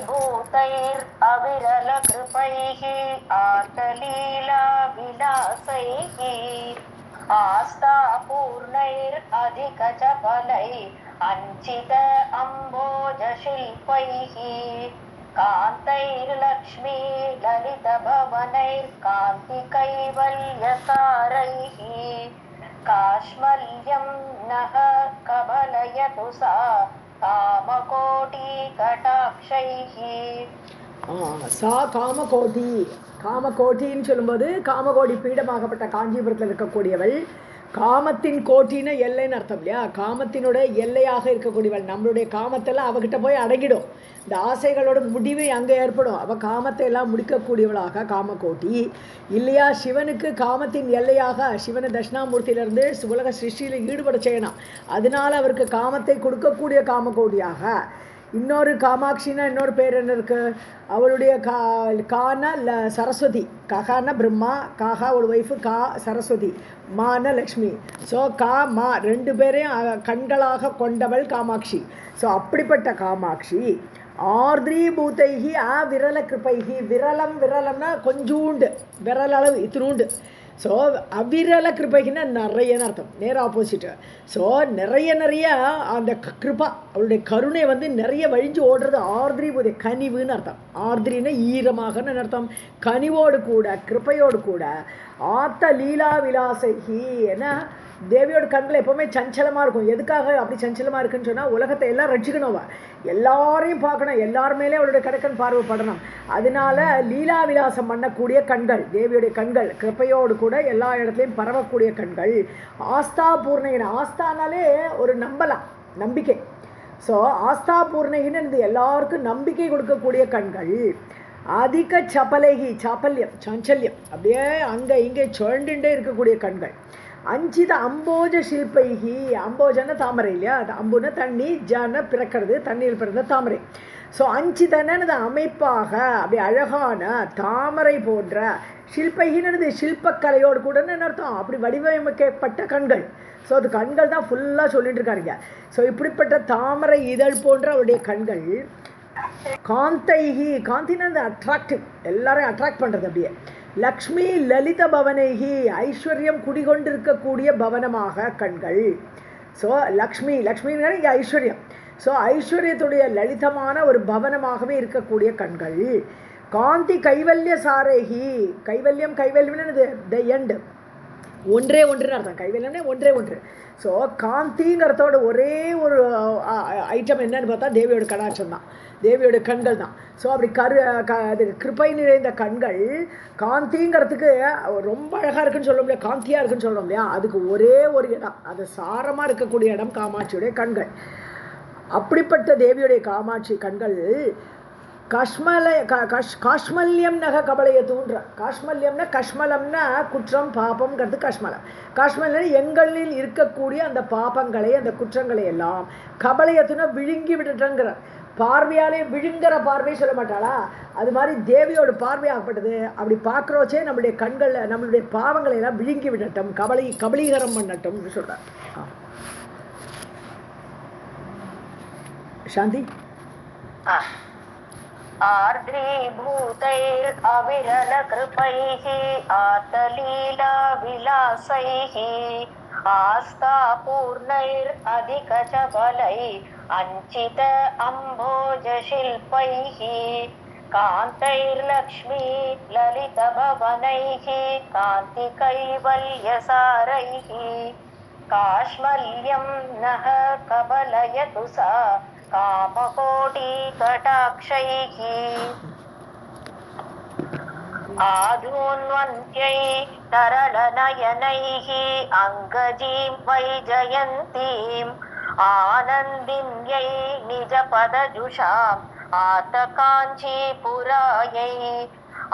भूतैर् अविरल कृपैः आतलीला विलासैः आस्तापूर्णैर् अधिक चपलैः अंचित अम्बोज शिल्पैः कान्तैर्लक्ष्मी ललित भवनैर् कान्ति कैवल्यसारैः काश्मल्यं नः कबलयतु सा कामकोटि कटाक्षैः சா காமகோட்டி. காமகோட்டின்னு சொல்லும்போது காமகோடி பீடமாகப்பட்ட காஞ்சிபுரத்தில் இருக்கக்கூடியவள். காமத்தின் கோட்டின்னு எல்லைன்னு அர்த்தம் இல்லையா? காமத்தினோட எல்லையாக இருக்கக்கூடியவள். நம்மளுடைய காமத்தெல்லாம் அவகிட்ட போய் அடங்கிடும். இந்த ஆசைகளோட முடிவு அங்கே ஏற்படும். அவள் காமத்தை எல்லாம் முடிக்கக்கூடியவளாக காமகோட்டி இல்லையா? சிவனுக்கு காமத்தின் எல்லையாக சிவனை தட்சிணாமூர்த்தியிலேருந்து உலக சிருஷ்டியில் ஈடுபட செய்யணும். அதனால அவருக்கு காமத்தை கொடுக்கக்கூடிய காமகோட்டியாக. இன்னொரு காமாட்சின்னா இன்னொரு பேர் என்ன இருக்குது? அவளுடைய கான சரஸ்வதி. ககான பிரம்மா, காகா ஒரு ஒய்ஃபு, கா சரஸ்வதி, மான லக்ஷ்மி. ஸோ கா மா ரெண்டு பேரையும் கண்களாக கொண்டவள் காமாட்சி. ஸோ அப்படிப்பட்ட காமாட்சி ஆர்திரி பூத்தைகி விரல கிருப்பைகி. விரலம் விரலம்னா கொஞ்சூண்டு, விரலளவு இத்தினூண்டு. ஸோ அவிரல கிருப்பைக்குன்னா நிறையன்னு அர்த்தம், நேர் ஆப்போசிட்டு. ஸோ நிறைய அந்த கிருபா அவளுடைய கருணை நிறைய வழிஞ்சு ஓடுறது. ஆர்திரி பூதை கனிவுன்னு அர்த்தம். ஆர்திரின்னா ஈரமாகன்னு அர்த்தம். கனிவோடு கூட கிருப்பையோடு கூட ஆத்த லீலா விலாசகி. ஏன்னா தேவியோட கண்கள் எப்போவுமே சஞ்சலமாக இருக்கும். எதுக்காக அப்படி சஞ்சலமாக இருக்குன்னு சொன்னால், உலகத்தை எல்லாம் ரட்சிக்கணும், எல்லாரையும் பார்க்கணும், எல்லாருமேலே அவளுடைய கடக்கன் பார்வைப்படணும். அதனால லீலா விலாசம் பண்ணக்கூடிய கண்கள் தேவியோடைய கண்கள். கிருப்பையோடு கூட எல்லா இடத்துலையும் பரவக்கூடிய கண்கள். ஆஸ்தா பூர்ணையின. ஆஸ்தானாலே ஒரு நம்பிக்கை. ஸோ ஆஸ்தா பூர்ணையின்னு எல்லாருக்கும் நம்பிக்கை கொடுக்கக்கூடிய கண்கள். அதிக சபலைகி, சாஞ்சல்யம் அப்படியே அங்கே இங்கே சுழண்டுண்டே இருக்கக்கூடிய கண்கள். அஞ்சித அம்போஜ சில்பைகி. அம்போஜன தாமரை இல்லையா? அது அம்புன தண்ணி, ஜன பிறக்கிறது, தண்ணீர் பிறந்த தாமரை. ஸோ அஞ்சிதனது அமைப்பாக அப்படி அழகான தாமரை போன்ற சில்பைகின்னு சில்பக்கலையோடு கூட அர்த்தம். அப்படி வடிவமைக்கப்பட்ட கண்கள். ஸோ அது கண்கள் தான் ஃபுல்லாக சொல்லிட்டு இருக்காருங்க. ஸோ இப்படிப்பட்ட தாமரை இதழ் போன்ற அவருடைய கண்கள். காந்தைகி. காந்தின்னு அட்ராக்டிவ், எல்லாரையும் அட்ராக்ட் பண்ணுறது அப்படியே. லக்ஷ்மி லலித பவனைகி. ஐஸ்வர்யம் குடிகொண்டிருக்கக்கூடிய பவனமாக கண்கள். ஸோ லக்ஷ்மின்னா இங்கே ஐஸ்வர்யம். ஸோ ஐஸ்வர்யத்துடைய லலிதமான ஒரு பவனமாகவே இருக்கக்கூடிய கண்கள். காந்தி கைவல்ய சாரேகி. கைவல்யம்னு த எண்ட், ஒன்றே ஒன்றுன்னு அர்த்தம். கைவல்யம்னே ஒன்று. ஸோ காந்திங்கிறதோட ஒரே ஒரு ஐட்டம் என்னன்னு பார்த்தா தேவியோட கடாட்சம் தான், தேவியோட கண்கள் தான். ஸோ அப்படி அது கிருப்பை நிறைந்த கண்கள். காந்திங்கிறதுக்கு ரொம்ப அழகாக இருக்குன்னு சொல்ல முடியாது, காந்தியாக இருக்குன்னு சொல்ல முடியாது. அதுக்கு ஒரே ஒரு இடம், அது சாரமாக இருக்கக்கூடிய இடம் காமாட்சியுடைய கண்கள். அப்படிப்பட்ட தேவியுடைய காமாட்சி கண்கள் காஷ்மல்யம் நக கபலையத்துன்ற. காஷ்மல்யம்னா கஷ்மலம்னா குற்றம் பாபம்ங்கிறது காஷ்மலம். காஷ்மல்யம் எங்களில் இருக்கக்கூடிய அந்த பாபங்களை அந்த குற்றங்களை எல்லாம் கபலையத்துனா விழுங்கி விட்டுட்டங்கிற பார்வையாலே விழுங்குற பார்வை சொல்ல மாட்டாளா? அது மாதிரி தேவியோட பார்வையாகப்பட்டது. அப்படி பார்க்குறோச்சே நம்மளுடைய கண்களில் நம்மளுடைய பாவங்களை எல்லாம் விழுங்கி விடட்டும், கபலீகரம் பண்ணட்டும்னு சொல்கிறார். சாந்தி. आर्द्रीभूतैर् अविरल कृपैः आतलीला विलासैः आस्तापूर्णैर् अधिक चपलैः अंचित अम्भोज शिल्पैः कान्तैर्लक्ष्मी ललित भवनैः कान्ति कैवल्यसारैः काश्मल्यं नः कबलयतु सा कामकोटि कटाक्षैः आधून्वन्त्यै तरलनयनैः अङ्गजीं वैजयन्तीम् आनन्दिन्यै निजपदजुषाम् आतकाञ्चीपुरायै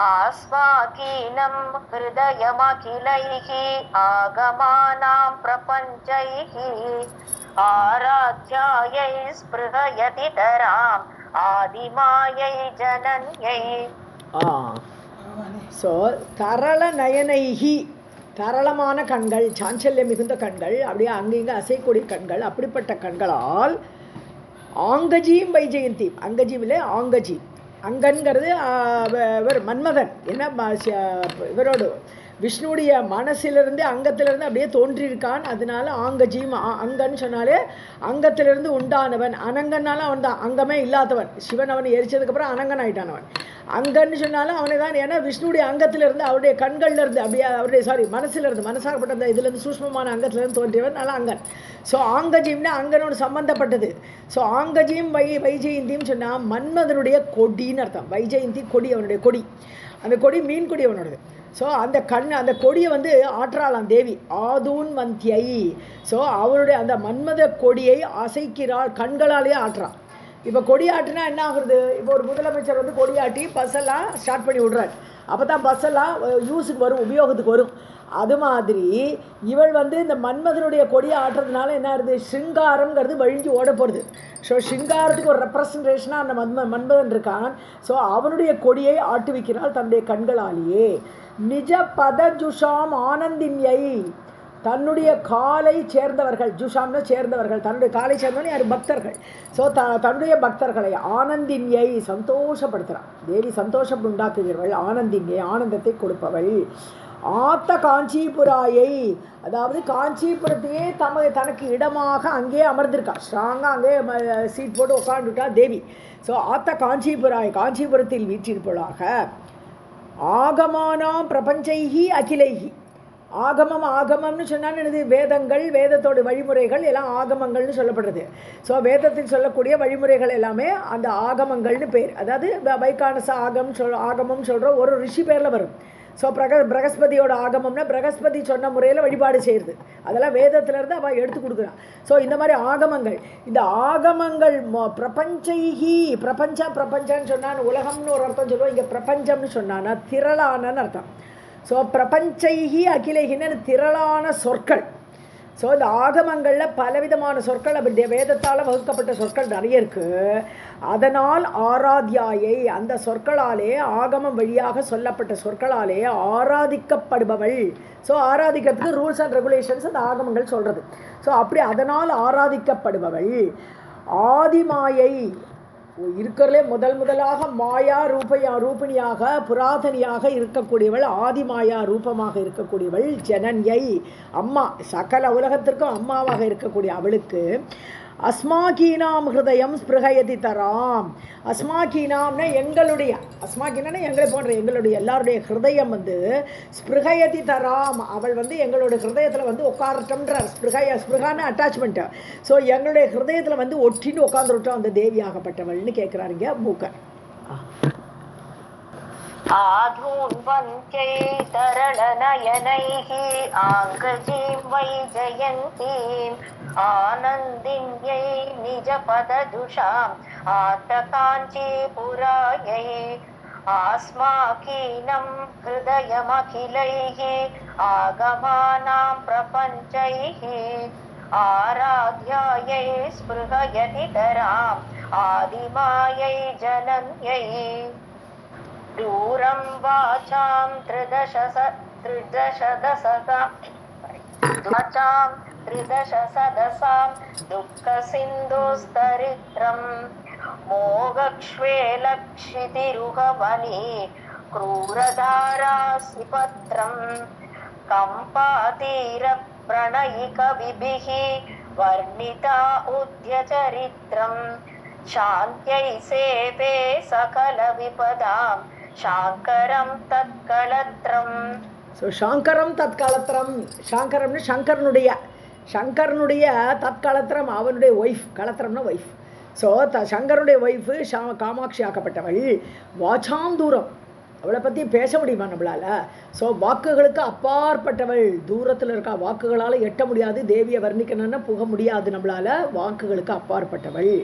आस्वाकीनं हृदयमखिलैः आगमानां प्रपञ्चैः आराध्यायै स्पृहयति तराम् आदिमायै जनन्यै. ஸோ தரள நயனைகி தரளமான கண்கள், சாஞ்சல்யம் மிகுந்த கண்கள், அப்படியே அங்கங்கே அசைக்கூடிய கண்கள், அப்படிப்பட்ட கண்களால் ஆங்கஜீம் வைஜெயந்தி, அங்கஜீவிலே ஆங்கஜி, அங்கன்கிறது இவர் மன்மதன், என்ன இவரோடு விஷ்ணுடைய மனசிலிருந்து அங்கத்திலிருந்து அப்படியே தோன்றியிருக்கான். அதனால ஆங்கஜீம், அங்கன்னு சொன்னாலே அங்கத்திலிருந்து உண்டானவன். அனங்கன்னாலும் அவன் தான், அங்கமே இல்லாதவன். சிவன் அவனை எரிச்சதுக்கப்புறம் அனங்கன் ஆயிட்டானவன். அங்கன்னு சொன்னாலும் அவனை தான், ஏன்னா விஷ்ணுடைய அங்கத்திலிருந்து, அவருடைய கண்கள்லேருந்து, அப்படியே அவருடைய மனசிலிருந்து, மனசாகப்பட்ட அந்த இதுலேருந்து சூஷ்மமான அங்கத்திலேருந்து தோன்றியவன், நல்லா அங்கன். ஸோ ஆங்கஜீம்னா அங்கனோடு சம்பந்தப்பட்டது. ஸோ ஆங்கஜீம் வைஜெயந்தின்னு சொன்னால் மன்மதனுடைய கொடின்னு அர்த்தம். வைஜெயந்தி கொடி, அவனுடைய கொடி. அந்த கொடி மீன் கொடி அவனோடது. ஸோ அந்த கொடியை ஆற்றாளாம் தேவி, ஆதூன் வந்தியை. ஸோ அவருடைய அந்த மன்மத கொடியை அசைக்கிறாள், கண்களாலேயே ஆற்றாள். இப்போ கொடியாட்டுனா என்ன ஆகுறது? இப்போ ஒரு முதலமைச்சர் கொடியாட்டி பஸ்ஸெல்லாம் ஸ்டார்ட் பண்ணி விட்றாரு. அப்போ தான் பஸ்ஸெல்லாம் யூஸுக்கு வரும், உபயோகத்துக்கு வரும். அது மாதிரி இவள் இந்த மன்மதனுடைய கொடியை ஆட்டுறதுனால என்ன ஆகுது? ஸ்ருங்காரங்கிறது வழிஞ்சு ஓட போகிறது. ஸோ ஸ்ருங்காரத்துக்கு ஒரு ரெப்ரசன்டேஷனாக அந்த மன்மதன் இருக்கான். ஸோ அவனுடைய கொடியை ஆட்டுவிக்கிறாள் தன்னுடைய கண்களாலேயே. நிஜ பத ஜுஷாம் ஆனந்தின்யை, தன்னுடைய காலை சேர்ந்தவர்கள், ஜுஷாம்னா சேர்ந்தவர்கள், தன்னுடைய காலை சேர்ந்தவர்கள் யார்? பக்தர்கள். ஸோ தன்னுடைய பக்தர்களை ஆனந்தின்யை சந்தோஷப்படுத்துகிறான் தேவி. சந்தோஷம் உண்டாக்குகிறவள் ஆனந்தின்யை, ஆனந்தத்தை கொடுப்பவள். ஆத்த காஞ்சிபுராயை, அதாவது காஞ்சிபுரத்தையே தனக்கு இடமாக அங்கே அமர்ந்திருக்கா, ஸ்ட்ராங்காக அங்கே சீட் போட்டு உட்காந்துட்டா தேவி. ஸோ ஆத்த காஞ்சிபுராய், காஞ்சிபுரத்தில் வீற்றிருப்பவளாக. ஆகமானாம் பிரபஞ்சைகி அகிலைகி, ஆகமம்னு சொன்னால் என்னது? வேதங்கள், வேதத்தோட வழிமுறைகள் எல்லாம் ஆகமங்கள்னு சொல்லப்படுறது. ஸோ வேதத்தில் சொல்லக்கூடிய வழிமுறைகள் எல்லாமே அந்த ஆகமங்கள்னு பேர். அதாவது வைகானச ஆகமம் சொல்கிற ஒரு ரிஷி பேரில் வரும். ஸோ பிரகஸ்பதியோட ஆகமம்னா பிரகஸ்பதி சொன்ன முறையில் வழிபாடு செய்கிறது. அதெல்லாம் வேதத்திலேருந்து அவள் எடுத்து கொடுக்குறான். ஸோ இந்த மாதிரி ஆகமங்கள், இந்த ஆகமங்கள் பிரபஞ்சைகி, பிரபஞ்சன்னு சொன்னான்னு உலகம்னு ஒரு அர்த்தம் சொல்லுவோம். இங்கே பிரபஞ்சம்னு சொன்னான்னா திரளானன்னு அர்த்தம். ஸோ பிரபஞ்சைகி அகிலைகின்னு திரளான சொற்கள். ஸோ இந்த ஆகமங்களில் பலவிதமான சொற்கள், அப்படி வேதத்தால் வகுக்கப்பட்ட சொற்கள் நிறைய இருக்குது. அதனால் ஆராத்யாயை, அந்த சொற்களாலே, ஆகமம் வழியாக சொல்லப்பட்ட சொற்களாலே ஆராதிக்கப்படுபவள். ஸோ ஆராதிக்கிறதுக்கு ரூல்ஸ் அண்ட் ரெகுலேஷன்ஸ் அந்த ஆகமங்கள் சொல்கிறது. ஸோ அப்படி அதனால் ஆராதிக்கப்படுபவள். ஆதிமாயை, இருக்கிறதுலே முதலாக மாயா ரூபிணியாக புராதனியாக இருக்கக்கூடியவள், ஆதிமாயா ரூபமாக இருக்கக்கூடியவள். ஜனன்யை, அம்மா, சகல உலகத்திற்கும் அம்மாவாக இருக்கக்கூடிய அவளுக்கு. அஸ்மாகீனாம் ஹிருதயம் ஸ்பிருகயதி தராம். அஸ்மாகீனாம்னா எங்களுடைய, அஸ்மாகீனா எங்களை போன்ற எங்களுடைய எல்லாருடைய ஹிருதயம் ஸ்பிருகயதி தராம். அவள் எங்களுடைய ஹிருதயத்தில் உட்காரட்டம்ன்றார். ஸ்பிருகான அட்டாச்மெண்ட்டு. ஸோ எங்களுடைய ஹிருதயத்தில் ஒட்டின்னு உட்காந்துருட்டோம் அந்த தேவியாகப்பட்டவள்னு கேட்குறாருங்க மூக்கர். ஆதூன் வந்தியை தரளநயனைஹி ஆங்கஜீம் வைஜயந்தீம் ஆனந்தின்யை நிஜபதஜுஷாம் ஆத்தகாஞ்சிபுராயை ஆஸ்மாகீனம் ஹிருதயமகிலைஹி ஆகமானாம் பிரபஞ்சைஹி ஆராத்யாயை ஸ்பிருகயதி தராம் ஆதிமாயை ஜனன்யை दूरं वाचां त्रिदशसदसां दुःखसिन्धुस्तरित्रं मोगक्ष्वेलक्षितिरुहवनी क्रूरधारासिपत्रं कम्पातीरप्रणयिकविभिः वर्णिता उद्यचरित्रं शान्त्यै सेवे सकलविपदां சாங்கரம் தத்கலத்ரம். ஸோ சாங்கரம் தத்கலத்திரம், சாங்கரம்னு சங்கரனுடைய தத்கலத்திரம், அவனுடைய ஒய்ஃப், கலத்திரம்னா ஒய்ஃப். ஸோ சங்கரனுடைய ஒய்ஃபு காமாட்சி ஆக்கப்பட்டவள். வாச்சாம் தூரம், அவளை பற்றி பேச முடியுமா நம்மளால்? ஸோ வாக்குகளுக்கு அப்பாற்பட்டவள், தூரத்தில் இருக்கா, வாக்குகளால் எட்ட முடியாது. தேவியை வர்ணிக்கணும்னா புக முடியாது நம்மளால், வாக்குகளுக்கு அப்பாற்பட்டவள்.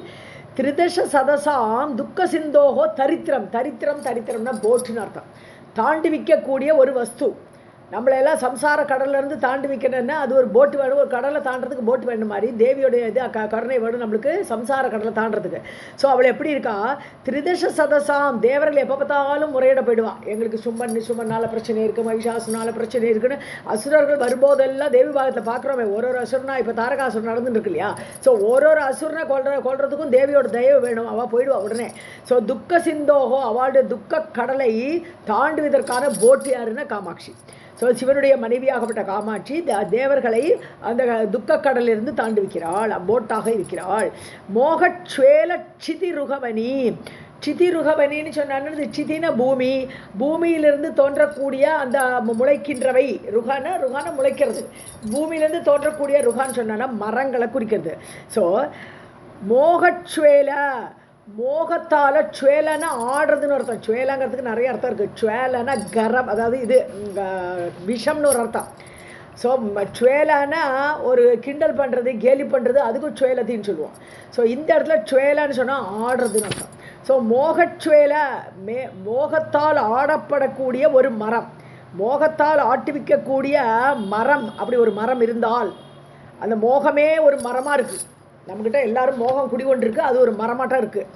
திரிதச சதசாம் துக்க சிந்தோகோ தரித்திரம்னா போட்டுன்னு அர்த்தம். தாண்டி விற்கக்கூடிய ஒரு வஸ்து. நம்மளையெல்லாம் சம்சார கடல்லேருந்து தாண்டி வைக்கணும்னா அது ஒரு போட்டு வேணும், ஒரு கடலை தாண்டறதுக்கு போட்டு வேணும் மாதிரி தேவியோடைய இது கருணை வேணும் நம்மளுக்கு சம்சார கடலை தாண்டறதுக்கு. ஸோ அவள் எப்படி இருக்கா, திரிதச சதசாம் தேவர்கள் எப்போ பார்த்தாலும் முறையிட போயிடுவான். எங்களுக்கு சும்மன்னால பிரச்சனை இருக்குது, மகிஷாசுனால பிரச்சனை இருக்குன்னு அசுரர்கள் வரும்போதெல்லாம் தேவி பாகத்தில் பார்க்குறோமே ஒரு அசுரனா. இப்போ தாரகாசுரன் நடந்துட்டு இருக்கு இல்லையா. ஸோ ஒரு அசுரனை கொள்றதுக்கும் தேவியோட தயவு வேணும், அவள் போயிடுவா உடனே. ஸோ துக்க சிந்தோகோ அவளுடைய துக்க கடலை தாண்டுவதற்கான போட்டு யாருன்னா காமாட்சி. ஸோ சிவனுடைய மனைவியாகப்பட்ட காமாட்சி தேவர்களை அந்த துக்கக்கடலிலிருந்து தாண்டி வைக்கிறாள், போட்டாக இருக்கிறாள். மோகச்வேல சிதிருகவனி. சிதிருகவனின்னு சொன்னான்னு சிதின பூமி, பூமியிலிருந்து தோன்றக்கூடிய அந்த முளைக்கின்றவை. ருகான முளைக்கிறது, பூமியிலிருந்து தோன்றக்கூடிய ருகான்னு சொன்னா மரங்களை குறிக்கிறது. ஸோ மோகச்வேல மோகத்தால் சுவேலன்னா ஆடுறதுன்னு அர்த்தம். சுவேலங்கிறதுக்கு நிறைய அர்த்தம் இருக்குது. சுவேலன்னா கரம், அதாவது இது விஷம்னு ஒரு அர்த்தம். ஸோ சுவேலானா ஒரு கிண்டல் பண்ணுறது கேலி பண்ணுறது, அதுக்கும் சுவேலத்தின்னு சொல்லுவோம். ஸோ இந்த இடத்துல சுவேலான்னு சொன்னால் ஆடுறதுன்னு அர்த்தம். ஸோ மோகச்சுவேல மோகத்தால் ஆடப்படக்கூடிய ஒரு மரம், மோகத்தால் ஆட்டுவிக்கக்கூடிய மரம். அப்படி ஒரு மரம் இருந்தால் அந்த மோகமே ஒரு மரமாக இருக்குது. நம்மக்கிட்ட எல்லாரும் மோகம் குடிகொண்டிருக்கு, அது ஒரு மரமாட்டம் இருக்குது.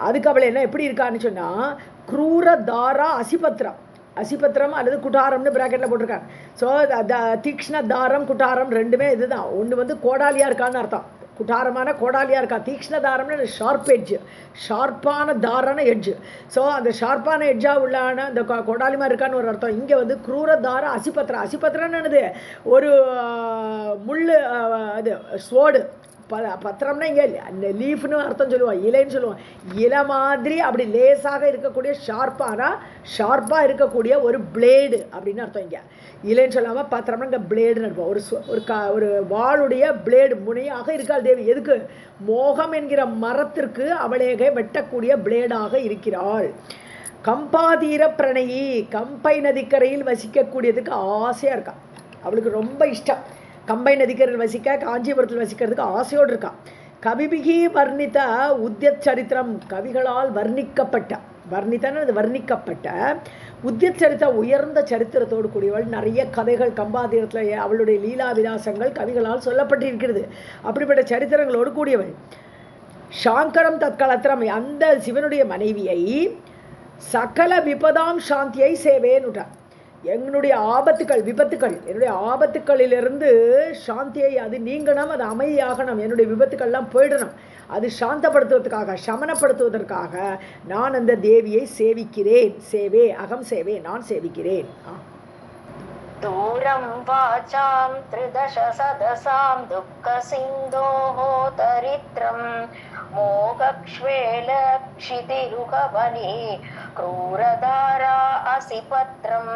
அதுக்கு அவளை என்ன எப்படி இருக்கான்னு சொன்னால் க்ரூர தாரா அசிபத்திரம், அசிபத்திரம் அல்லது குட்டாரம்னு ப்ராக்கெட்டில் போட்டிருக்காங்க. ஸோ தீக்ஷ்ண தாரம் குட்டாரம் ரெண்டுமே இதுதான். ஒன்று வந்து கோடாலியாக இருக்கான்னு அர்த்தம், குட்டாரமான கோடாலியாக இருக்கா. Theekshana தாரம்னு sharp edge, ஷார்ப்பான தாரான edge. So அந்த ஷார்ப்பான எட்ஜாக உள்ளான அந்த கோடாலிமாக இருக்கான்னு ஒரு அர்த்தம். இங்கே வந்து க்ரூர தார அசிபத்திரம். அசிபத்திரம்னு என்னது, ஒரு முள், அது ஸ்வோடு. பத்திரம்னா இங்கே அந்த லீஃப்னு அர்த்தம் சொல்லுவோம், இலைன்னு சொல்லுவோம். இலை மாதிரி அப்படி லேசாக இருக்கக்கூடிய ஷார்ப்பாக இருக்கக்கூடிய ஒரு பிளேடு அப்படின்னு அர்த்தம். இங்கே இலைன்னு சொல்லாமல் பத்திரம்னா இங்கே பிளேடுன்னு இருப்போம். ஒரு வாளுடைய பிளேடு முனையாக இருக்காள் தேவி. எதுக்கு, மோகம் என்கிற மரத்திற்கு அவளேக வெட்டக்கூடிய பிளேடாக இருக்கிறாள். கம்பாதீர பிரணயி, கம்பை நதிக்கரையில் வசிக்கக்கூடியதுக்கு ஆசையாக இருக்கா. அவளுக்கு ரொம்ப இஷ்டம் கம்பை நதிக்கரையில் வசிக்க, காஞ்சிபுரத்தில் வசிக்கிறதுக்கு ஆசையோடு இருக்கா. கவிபிகி வர்ணித்த உத்தியத் சரித்திரம், கவிகளால் வர்ணிக்கப்பட்ட உத்தியத் சரித்திரம் உயர்ந்த சரித்திரத்தோடு கூடியவள். நிறைய கதைகள் கம்பாதீரத்தில் அவளுடைய லீலா விலாசங்கள் கவிகளால் சொல்லப்பட்டிருக்கிறது. அப்படிப்பட்ட சரித்திரங்களோடு கூடியவள். சாங்கரம் தற்களத்திரம், அந்த சிவனுடைய மனைவியை சகல விபதாம் சாந்தியை சேவேன்னுட்டார். என்னுடைய விபத்துக்கள் என்னுடைய ஆபத்துக்களிலிருந்து சாந்தியை, அது நீங்கணும், அது அமைதியாகணும், என்னுடைய விபத்துக்கள்லாம் போயிடணும், அது சாந்தப்படுத்துவதற்காக சமனப்படுத்துவதற்காக நான் அந்த தேவியை சேவிக்கிறேன். சேவே அகம் சேவே, நான் சேவிக்கிறேன். தூரம் வாசாம் த்ரிதச சதசாம் துக்க சிந்தோஹோ தரித்ரம் மோகக்ஷ்வேல க்ஷிதிருகவனி க்ரூரதாரா அசிபத்ரம்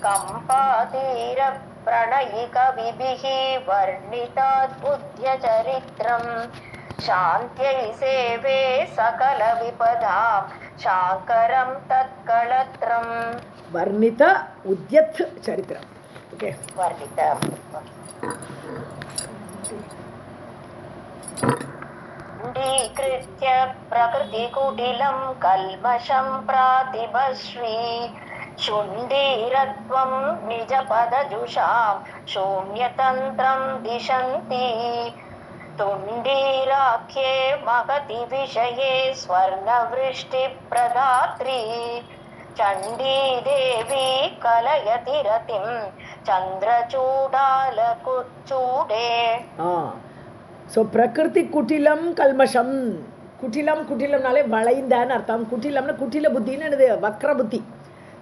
கம்பாதீர பிரணயிக விபிஹி வர்ணிதாத்புத்ய சரித்ரம் சாந்தியை சேவே சகல விபதாம் சாங்கரம் தத்களத்ரம். வர்ணித உத்யத் சரித்திரம். ஓகே, வர்ணித ீகிருத்ய பிரகிருதி குடிலம் கல்மஷம் பிராதிபஸ்ரீ சுண்டீரத்வம் நிஜ பதஜுஷாம் சூன்யதந்திரம் திசந்தி துண்டீராக்யே மகதி விஷயே ஸ்வர்ணவ்ருஷ்டி பிரதாத்ரி சண்டீ தேவி கலயதி ரதிம் சந்திரசூடால குச்சூடே. ஸோ பிரகிருதி குட்டிலம் கல்மஷம். குட்டிலம்னாலே வளைந்தான்னு அர்த்தம். குட்டிலம்னா குட்டில புத்தின்னு என்னது, வக்ர புத்தி.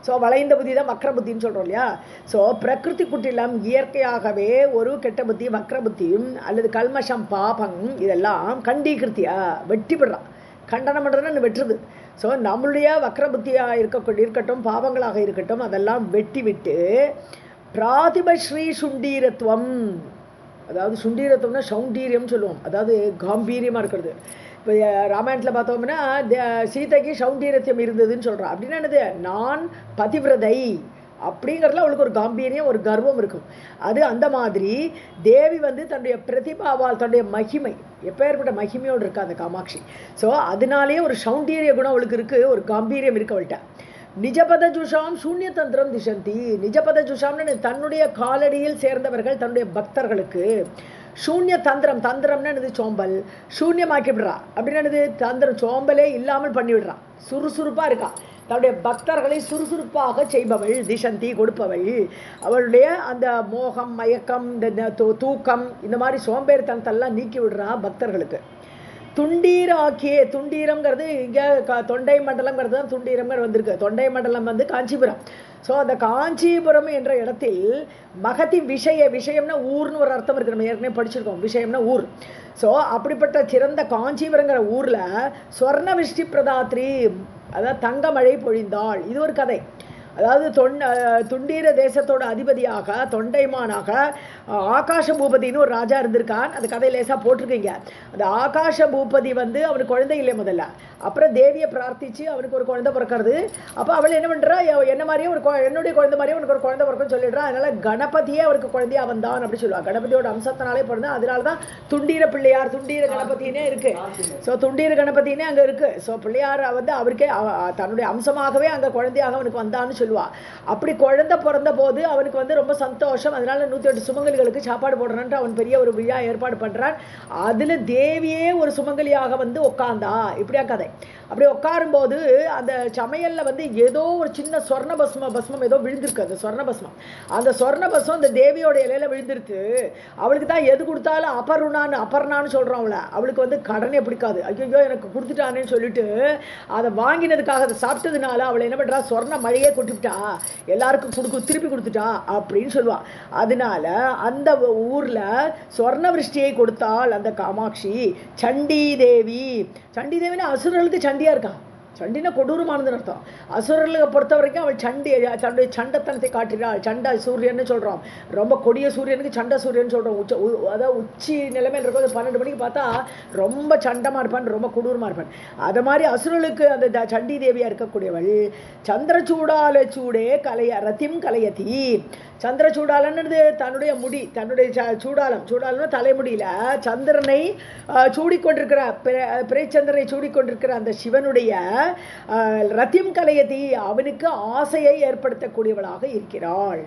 ஸோ வளைந்த புத்தி தான் வக்ர புத்தின்னு சொல்கிறோம் இல்லையா. ஸோ பிரகிருதி குட்டிலம் இயற்கையாகவே ஒரு கெட்ட புத்தி, வக்ர புத்தியும் அல்லது கல்மஷம் பாபம் இதெல்லாம் கண்டீகிருத்தியா வெட்டிவிடுறான். கண்டனம் பண்ணுறதுன்னு வெட்டுறது. ஸோ நம்மளுடைய வக்ர புத்தியாக இருக்கட்டும், பாவங்களாக இருக்கட்டும், அதெல்லாம் வெட்டி விட்டு பிராதிபஸ்ரீ சுண்டீரத்துவம், அதாவது சுண்டீரத்துவம்னா சௌண்டீரியம்னு சொல்லுவோம், அதாவது காம்பீரியமாக இருக்கிறது. இப்போ ராமாயணத்தில் பார்த்தோம்னா சீதைக்கு சௌண்டீரத்தியம் இருந்ததுன்னு சொல்கிறான். அப்படின்னா என்னது, நான் பதிவிரதை அப்படிங்கிறதுல அவளுக்கு ஒரு காம்பீரியம், ஒரு கர்வம் இருக்கும். அது அந்த மாதிரி தேவி வந்து தன்னுடைய பிரதிபாவால், தன்னுடைய மகிமை, எப்பேற்பட்ட மகிமையோடு இருக்கா அந்த காமாட்சி. ஸோ அதனாலேயே ஒரு சௌண்டீரிய குணம் அவளுக்கு இருக்குது, ஒரு காம்பீரியம் இருக்கு அவள்கிட்ட. நிஜபத ஜுஷாம் சூன்ய தந்திரம் திசந்தி. நிஜபத ஜுஷாம்னு தன்னுடைய காலடியில் சேர்ந்தவர்கள் தன்னுடைய பக்தர்களுக்கு சூன்ய தந்திரம், தந்திரம்னா என்னது சோம்பல், சூன்யமாக்கி விடுறா. அப்படின்னு என்னது தந்திரம், சோம்பலே இல்லாமல் பண்ணி விடுறா. சுறுசுறுப்பாக இருக்கா, தன்னுடைய பக்தர்களை சுறுசுறுப்பாக செய்பவள், திசந்தி கொடுப்பவள். அவளுடைய அந்த மோகம், மயக்கம், இந்த தூக்கம், இந்த மாதிரி சோம்பேறித்தனத்தெல்லாம் நீக்கி விடுறா பக்தர்களுக்கு. துண்டீராக்கியே, துண்டீரம்ங்கிறது இங்கே தொண்டை மண்டலம்ங்கிறது தான் துண்டீரம்ங்கிற வந்திருக்கு. தொண்டை மண்டலம் வந்து காஞ்சிபுரம். ஸோ அந்த காஞ்சிபுரம் என்ற இடத்தில் மகதி விஷயம்னா ஊர்னு ஒரு அர்த்தம் இருக்குது. நம்ம ஏற்கனவே படிச்சிருக்கோம், விஷயம்னா ஊர். ஸோ அப்படிப்பட்ட சிறந்த காஞ்சிபுரங்கிற ஊரில் ஸ்வர்ண விஷ்டி பிரதாத்ரி, அதாவது தங்க மழை பொழிந்தாள். இது ஒரு கதை. அதாவது துண்டீர தேசத்தோட அதிபதியாக தொண்டைமானாக ஆகாஷ பூபதினு ஒரு ராஜா இருந்திருக்கான். அந்த கதை லேசாக போட்டிருக்கீங்க. அந்த ஆகாஷ பூபதி வந்து அவனுக்கு குழந்தை இல்லை முதல்ல. அப்புறம் தேவியை பிரார்த்திச்சு அவனுக்கு ஒரு குழந்தை பிறக்கிறது. அப்போ அவள் என்ன பண்ணுறா, என்ன மாதிரியே என்னுடைய குழந்தை மாதிரியே அவனுக்கு ஒரு குழந்தை பிறக்குன்னு சொல்லிடுறா. அதனால கணபதியே அவருக்கு குழந்தையா வந்தான் அப்படி சொல்லுவாள். கணபதியோட அம்சத்தினாலே பிறந்தான். அதனால தான் துண்டீர பிள்ளையார், துண்டீர கணபதினே இருக்கு. ஸோ துண்டீர கணபதினே அங்கே இருக்கு. ஸோ பிள்ளையார் வந்து அவருக்கே தன்னுடைய அம்சமாகவே அங்கே குழந்தையாக அவனுக்கு வந்தான்னு சொல்லுவா. அப்படி குழந்தை பிறந்த போது அவனுக்கு வந்து ரொம்ப சந்தோஷம். அதனால 108 சுமங்கலிகளுக்கு சாப்பாடு போடுறான்ட்டு அவன் பெரிய ஒரு விழா ஏற்பாடு பண்றான். அதுல தேவியே ஒரு சுமங்கலியாக வந்து உட்கார்ந்தா. இப்படியா கதை. அப்படி உட்காரும் போது அந்த சமையல்ல வந்து ஏதோ ஒரு சின்ன சொர்ண பஸ்மம் ஏதோ விழுந்திருக்கு. அந்த சொர்ண பஸ்மம், அந்த சொர்ண பஸ்மம் அந்த தேவியோட இலையில விழுந்திருக்கு. அவளுக்கு தான் எது கொடுத்தாலும் அபர்ணான்னு சொல்றோம். அவளுக்கு வந்து கடனே பிடிக்காது. ஐயோ எனக்கு கொடுத்துட்டானேன்னு சொல்லிட்டு அதை வாங்கினதுக்காக, அதை சாப்பிட்டதுனால அவளை என்ன பண்றா, சொர்ண மழையே கொட்டுவிட்டா, எல்லாருக்கும் திருப்பி கொடுத்துட்டா அப்படின்னு சொல்லுவா. அதனால அந்த ஊர்ல சொர்ண விருஷ்டியை கொடுத்தாள் அந்த காமாட்சி. சண்டி தேவி. சண்டி தேவினா அசுரர்களுக்கு சண்டியா இருக்கா. சண்டினா கொடூரமானதுன்னு அர்த்தம். அசுரர்களை பொறுத்த வரைக்கும் அவள் தன்னுடைய சண்டத்தனத்தை காட்டுகிறாள். சண்ட சூரியன்னு சொல்கிறோம். ரொம்ப கொடிய சூரியனுக்கு சண்ட சூரியன் சொல்கிறோம். அதாவது உச்சி நிலைமையில் இருக்கும். 12 மணிக்கு பார்த்தா ரொம்ப சண்டமாக இருப்பான், ரொம்ப கொடூரமாக இருப்பான். அது மாதிரி அசுரர்களுக்கு அந்த சண்டி தேவியாக இருக்கக்கூடியவள். சந்திரச்சூடால சூடே ரத்திம் கலையதி. சந்திரச்சூடாலன்னு தன்னுடைய முடி, தன்னுடைய சூடாலம்னா தலைமுடியில் சந்திரனை சூடிக்கொண்டிருக்கிற, பிறைச்சந்திரனை சூடிக்கொண்டிருக்கிற அந்த சிவனுடைய ரத்தியம் கலையதி, அவனுக்கு ஆசையை ஏற்படுத்தக்கூடியவளாக இருக்கிறாள்.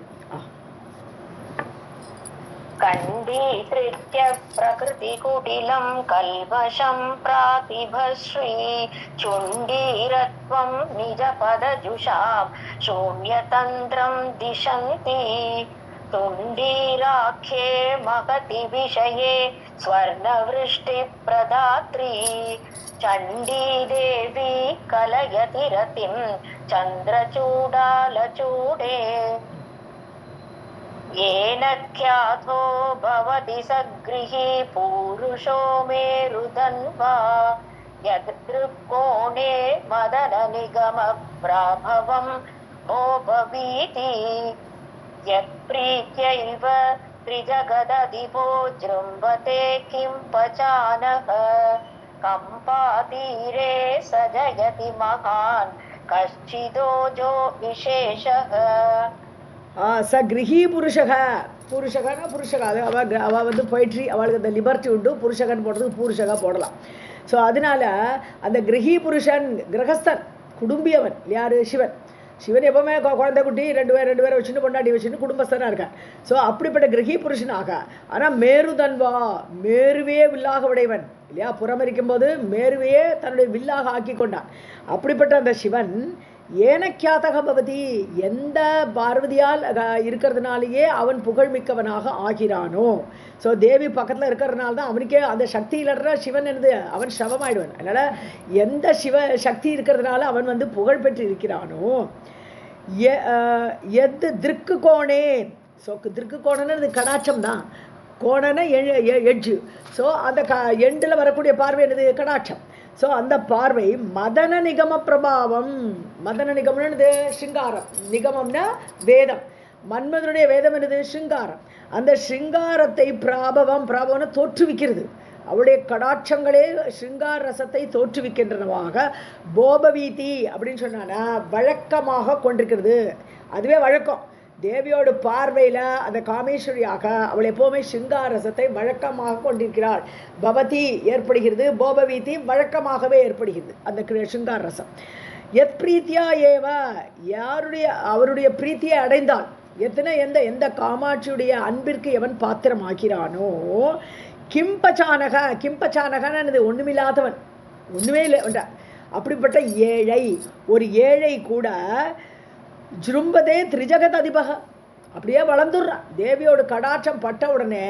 கண்டீத்ய பிரகிருதி குடிலம் கல்வசம் பிராதிபஸ்ரீ சுண்டீரத்வம் நிஜபதஜுஷாம் சூன்யதந்திரம் திசந்தி. துண்டீராख्ये மகதி விஷயே ஸ்வர்ணவிருஷ்டி பிரதாத்ரி சண்டி தேவி கலயதி ரதிம் சந்திரச்சூடாலச்சூடே. येन ख्यातो भवति सगृही पूरुषो मेरुधन्वा यदृक्कोणे मदननिगमप्राभवं भोपवीति यत्प्रीत्यैव त्रिजगदधिपो जृम्भते किं पचानः कम्पातीरे स जयति महान् कश्चिदोजो विशेषः. ச கிரகி புருஷகனா புருஷகா. அது அவள் வந்து போயிட்ரி, அவளுக்கு அந்த லிபர்ட்டி உண்டு. புருஷகன் போடுறதுக்கு புருஷகா போடலாம். ஸோ அதனால அந்த கிரகி புருஷன், கிரகஸ்தன், குடும்பியவன் யார், சிவன். சிவன் எப்பவுமே குழந்தை குட்டி ரெண்டு பேரை வச்சுன்னு கொண்டாடி வச்சுன்னு குடும்பஸ்தனாக இருக்கான். ஸோ அப்படிப்பட்ட கிரகி புருஷனாக. ஆனால் மேருதன்வா, மேருவே வில்லாக உடையவன் இல்லையா. புறமரிக்கும் போது மேருவையே தன்னுடைய வில்லாக ஆக்கி கொண்டான். அப்படிப்பட்ட அந்த சிவன் ஏனக்கியாதக பவதி, எந்த பார்வதியால் இருக்கிறதுனாலேயே அவன் புகழ்மிக்கவனாக ஆகிறானோ. ஸோ தேவி பக்கத்தில் இருக்கிறதுனால தான் அவனுக்கே அந்த சக்தி இல்லைன்னா சிவன் என்னது, அவன் சவமாயிடுவான். அதனால் எந்த சக்தி இருக்கிறதுனால அவன் வந்து புகழ் பெற்று இருக்கிறானோ. எது திருக்கு கோணே. ஸோ திருக்கு கோணன்னு கடாட்சம் தான். கோணனை எட்ஜு. ஸோ அந்த எண்டில் வரக்கூடிய பார்வை என்னது, கடாட்சம். ஸோ அந்த பார்வை மதன நிகம பிரபாவம். மதன நிகமம்னு சிங்காரம், நிகமம்னா வேதம். மன்மதனுடைய வேதம் என்னது, சிங்காரம். அந்த சிங்காரத்தை பிராபவம்னு தோற்றுவிக்கிறது. அவளுடைய கடாட்சங்களே சிங்கார ரசத்தை தோற்றுவிக்கின்றனவாக போபவீதி அப்படின்னு சொன்னானா வழக்கமாக கொண்டிருக்கிறது. அதுவே வழக்கம். தேவியோட பார்வையில் அந்த காமேஸ்வரியாக அவள் எப்போவுமே சிங்கார ரசத்தை வழக்கமாக கொண்டிருக்கிறாள். பவதி ஏற்படுகிறது, போபவீதி வழக்கமாகவே ஏற்படுகிறது அந்த சிங்கார ரசம். எத் பிரீத்தியா ஏவ அவருடைய பிரீத்தியை அடைந்தால் எந்த காமாட்சியுடைய அன்பிற்கு எவன் பாத்திரமாகிறானோ, கிம்பச்சானகன்னு ஒண்ணுமில்லாதவன், ஒண்ணுமே இல்லை அப்படிப்பட்ட ஏழை, ஒரு ஏழை கூட ஜுரும்பதே திரிஜகத் அதிபக அப்படியே வளர்ந்துடுறான். தேவியோட கடாட்சம் பட்ட உடனே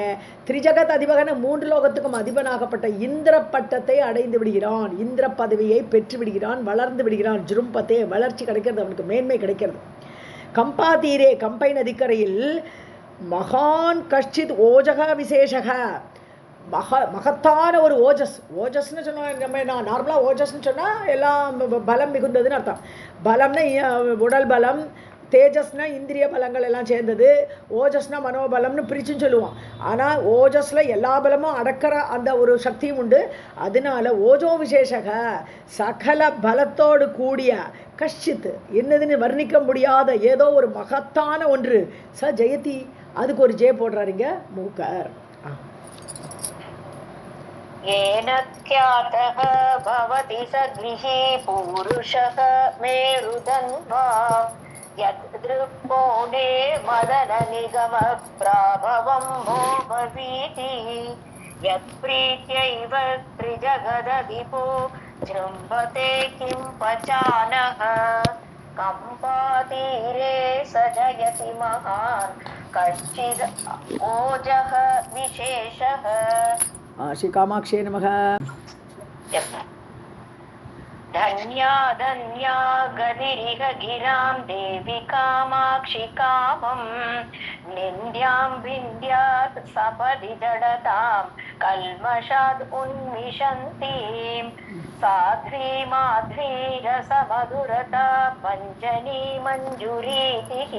திரிஜகத் அதிபகன 3 லோகத்துக்கும் அதிபனாகப்பட்ட இந்திர பட்டத்தை அடைந்து விடுகிறான், இந்திர பதவியை பெற்று விடுகிறான், வளர்ந்து விடுகிறான். ஜுரும்பத்தே வளர்ச்சி கிடைக்கிறது, அவனுக்கு மேன்மை கிடைக்கிறது. கம்பா தீரே கம்பை நதிக்கரையில் மகான் கஷ்டித் ஓஜக விசேஷக மகத்தான ஒரு ஓஜஸ்ன்னு சொன்னால் நம்ம நார்மலாக ஓஜஸ்ன்னு சொன்னால் எல்லாம் பலம் மிகுந்ததுன்னு அர்த்தம். பலம்னா உடல் பலம், தேஜஸ்னா இந்திரிய பலங்கள் எல்லாம் சேர்ந்தது, ஓஜஸ்னா மனோபலம்னு பிரிச்சுன்னு சொல்லுவோம். ஆனால் ஓஜஸில் எல்லா பலமும் அடக்கிற அந்த ஒரு சக்தியும் உண்டு. அதனால ஓஜோ விசேஷக சகல பலத்தோடு கூடிய கஷ்டித் என்னதுன்னு வர்ணிக்க முடியாத ஏதோ ஒரு மகத்தான ஒன்று ச ஜெயதி. அதுக்கு ஒரு ஜெய போடுறாருங்க மூக்கர். ஏனக்யாதஹ பவதி சத்விஹி பூருஷஹ மேருதன்வா யத்ருப்போனே மதன நிகம ப்ராபவம் போபவீதி யத்ப்ரீத்யைவ த்ரிஜகததிபோ ஜ்ரும்பதே கிம் பச்சானஹ கம்பாதீரே சஜயதி மகான் கஷ்டித் ஓஜஹ விசேஷஹ. ஸ்ரீ காமாட்சியே நமக. धन्या धन्या गतिरिह गिरां देवी कामाक्षि कामं निन्द्यां विन्द्यात् सपदि जडतां कल्मषाद् उन्मिषन्तीं साध्वी माध्वी रसमधुरता पञ्चनी मञ्जुरीतिः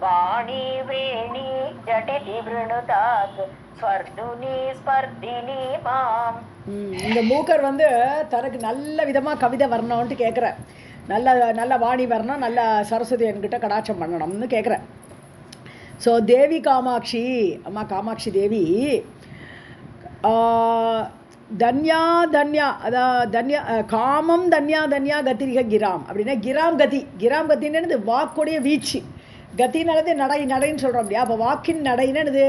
वाणी वेणी जटिति वृणुतात् ஸ்வர்துனி ஸ்பர்தினி மாம். இந்த மூக்கர் தனக்கு நல்ல விதமாக கவிதை வரணும்ன்ட்டு கேட்குறேன். நல்ல வாணி வரணும், நல்ல சரஸ்வதி என்கிட்ட கடாட்சம் பண்ணணும்னு கேட்குறேன். ஸோ தேவி காமாட்சி, அம்மா காமாட்சி தேவி தன்யா தன்யா அதான் தன்யா காமம் தன்யா தன்யா கத்திரிக கிராம் அப்படின்னா கிராம் கதி. கிராம் கத்தின்னு வாக்குடைய வீச்சு, கத்தினாலது நடைன்னு சொல்கிறோம் இல்லையா. அப்போ வாக்கின் நடைன்னு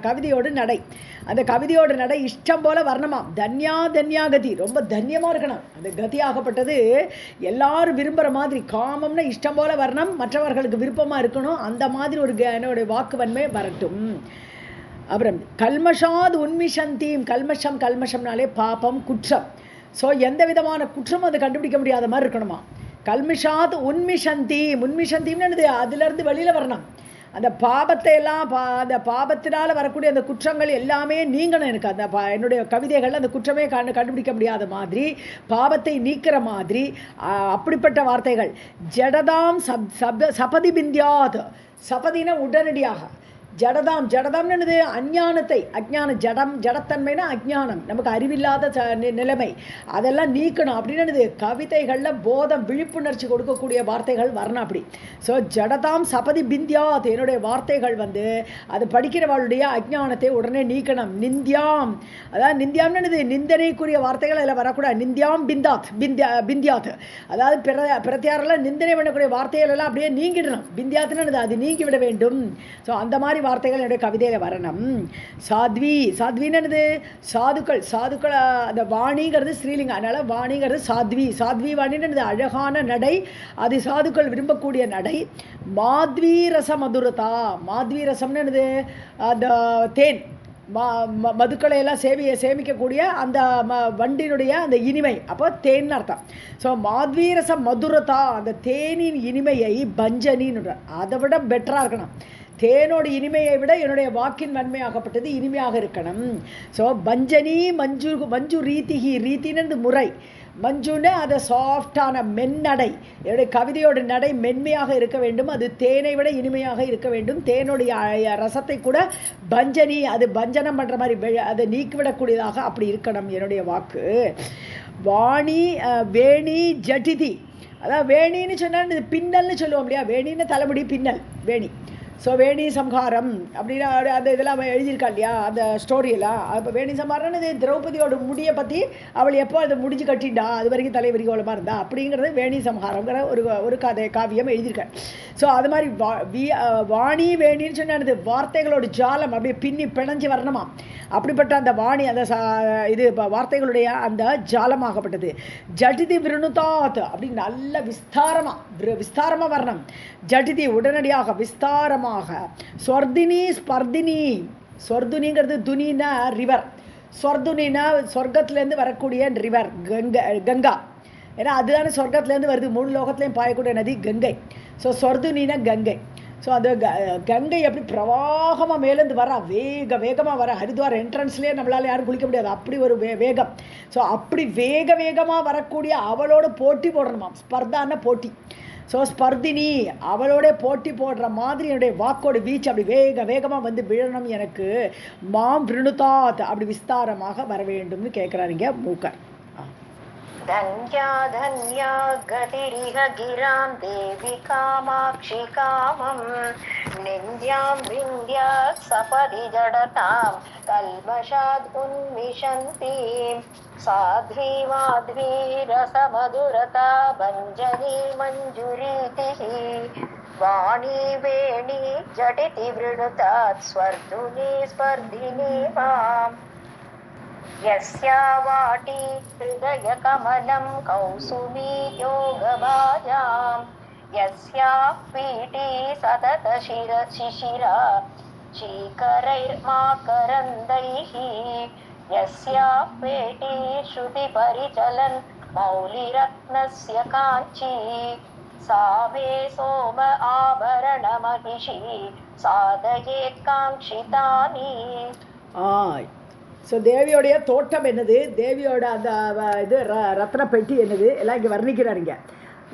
கவிதையோடு நடை, அந்த கவிதையோட நடை இஷ்டம் போல் வரணுமாம். தன்யா கதி ரொம்ப தன்யமாக இருக்கணும். அந்த கதி ஆகப்பட்டது எல்லாரும் விரும்புகிற மாதிரி, காமம்னா இஷ்டம் போல் வரணும், மற்றவர்களுக்கு விருப்பமாக இருக்கணும், அந்த மாதிரி ஒரு என்னுடைய வாக்குவன்மை வரட்டும். அப்புறம் கல்மஷாத் உன்மிஷந்தீம், கல்மஷம்னாலே பாபம் குற்றம். ஸோ எந்த விதமான குற்றமும் அதை கண்டுபிடிக்க முடியாத மாதிரி இருக்கணுமா. கல்மிஷாத் உன்மிஷந்தீம்னு அதுலேருந்து வெளியில் வரணும். அந்த பாபத்தை எல்லாம் அந்த பாபத்தினால் வரக்கூடிய அந்த குற்றங்கள் எல்லாமே நீங்கணும். எனக்கு அந்த என்னுடைய கவிதைகள் அந்த குற்றமே கண்டுபிடிக்க முடியாத மாதிரி, பாபத்தை நீக்கிற மாதிரி அப்படிப்பட்ட வார்த்தைகள். ஜடதாம் சபதி பிந்தியாத், சபதினா உடனடியாக, ஜடதாம்னு அஞ்ஞானத்தை, ஜடத்தன்மைனா அஜ்ஞானம், நமக்கு அறிவில்லாத நிலைமை, அதெல்லாம் நீக்கணும் அப்படின்னு கவிதைகளில் போதம் விழிப்புணர்ச்சி கொடுக்கக்கூடிய வார்த்தைகள் வரணும் அப்படி. ஸோ ஜடதாம் சபதி பிந்தியாத், என்னுடைய வார்த்தைகள் அது படிக்கிறவளுடைய அஜ்ஞானத்தை உடனே நீக்கணும். நிந்தியாம், அதாவது நிந்தியாம்னு நிந்தனைக்குரிய வார்த்தைகள் அதில் வரக்கூடாது. நிந்தியாம் பிந்தியாத், அதாவது பிரத்தியாரெல்லாம் நிந்தனை பண்ணக்கூடிய வார்த்தைகள் எல்லாம் அப்படியே நீங்கிடணும். பிந்தியாத்னு அது நீங்கிவிட வேண்டும். ஸோ அந்த மாதிரி வார்த்தைகள் என்னுடைய கவிதையில் வரணும். சாத்வின்னு சாதுக்கள், அந்த வாணிங்கிறது ஸ்ரீலிங்கம், அதனால் வாணிங்கிறது சாத்வி வாணின்னு அழகான நடை, அது சாதுக்கள் விரும்பக்கூடிய நடை. மாத்வி ரச மதுரதா, மாத்வி ரசம்னு அந்த தேன், மதுக்களை எல்லாம் சேமிக்கக்கூடிய அந்த வண்டினுடைய அந்த இனிமை, அப்போ தேன் அர்த்தம். ஸோ மாத்வீரச மதுரதா, அந்த தேனின் இனிமையை பஞ்சனின்னு, அதை விட பெட்டராக இருக்கணும். தேனோட இனிமையை விட என்னுடைய வாக்கின் வன்மையாகப்பட்டது இனிமையாக இருக்கணும். ஸோ பஞ்சனி மஞ்சு ரீத்தின்னு முறை, மஞ்சுன்னு அதை சாஃப்டான மென்னடை, என்னுடைய கவிதையோட நடை மென்மையாக இருக்க வேண்டும், அது தேனை விட இனிமையாக இருக்க வேண்டும். தேனுடைய ரசத்தை கூட பஞ்சனி, அது பஞ்சனம் பண்ணுற மாதிரி அதை நீக்கிவிடக்கூடியதாக அப்படி இருக்கணும் என்னுடைய வாக்கு. வாணி வேணி ஜட்டிதி, அதான் வேணின்னு சொன்னால் இது பின்னல்னு சொல்லுவோம் இல்லையா, வேணின்னு தலைமுடி பின்னல் வேணி. ஸோ வேணி சம்ஹாரம் அப்படின்னா அந்த இதெல்லாம் எழுதியிருக்கா இல்லையா அந்த ஸ்டோரியெல்லாம். அப்போ வேணி சம்ஹாரம்னு இது திரௌபதியோட முடியை பற்றி அவள் எப்போ அதை முடிஞ்சு கட்டிண்டா அது வரைக்கும் தலைவிரிகோலமாக இருந்தா அப்படிங்கிறது வேணி சம்ஹாரங்கிற ஒரு காவியம் எழுதியிருக்கேன். ஸோ அது மாதிரி வாணி வேணின்னு சொன்னானது வார்த்தைகளோட ஜாலம் அப்படியே பின்னி பிணைஞ்சு வரணுமா. அப்படிப்பட்ட அந்த வாணி அந்த இது வார்த்தைகளுடைய அந்த ஜாலமாகப்பட்டது. ஜட்டிதி விருணுதாத் அப்படின்னு நல்ல விஸ்தாரமாக வரணும். ஜட்டிதி உடனடியாக விஸ்தாரமாக. ஸ்வர்தினி ஸ்பர்தினி. ஸ்வர்துனிங்கிறது துனினா ரிவர், ஸ்வர்துனினா சொர்க்கத்துலேருந்து வரக்கூடிய ரிவர் கங்கா. ஏன்னா அதுதானே சொர்க்கத்துலேருந்து வருது, 3 லோகத்துலேயும் பாயக்கூடிய நதி கங்கை. ஸோ ஸ்வர்துனினா கங்கை. ஸோ அந்த கங்கை எப்படி பிரவாகமாக மேலேருந்து வர வேகமாக வர ஹரித்வார் என்ட்ரன்ஸ்லேயே நம்மளால் யாரும் குளிக்க முடியாது, அப்படி ஒரு வேகம். ஸோ அப்படி வேகமாக வரக்கூடிய அவளோட போட்டி போடணுமா, ஸ்பர்தான போட்டி. ஸோ ஸ்பர்தினி அவளோட போட்டி போடுற மாதிரி என்னுடைய வாக்கோட வீச்சு அப்படி வேகமாக வந்து விழணும் எனக்கு. மாம் விருணுதாத் அப்படி விஸ்தாரமாக வர வேண்டும்னு கேட்குறாருங்க மூக்கர். धन्या धन्या गतिरिह गिरां देवी कामाक्षि कामं निन्द्यां विन्द्यात् सपदि जडतां कल्मषाद् उन्मिषन्तीं साध्वी माध्वी रसमधुरता भञ्जनी मञ्जुरीतिः वाणी वेणी जटिति वृणुतात् स्वर्धुनी स्पर्धिनी माम् यस्या वाटी हृदयकमलं कौसुमी योगभाजां यस्या पीठी सततशिशिरा चीकरैर्माकरन्दैः यस्या पेटी श्रुतिपरिचलन् मौलिरत्नस्य काञ्ची सा मे सोम आभरणमहिषी साधयेत् काङ्क्षितानि. ஸோ தேவியோடைய தோட்டம் என்னது, தேவியோட அந்த இது ரத்ன பெட்டி என்னது எல்லாம் இங்கே வர்ணிக்கிறாருங்க.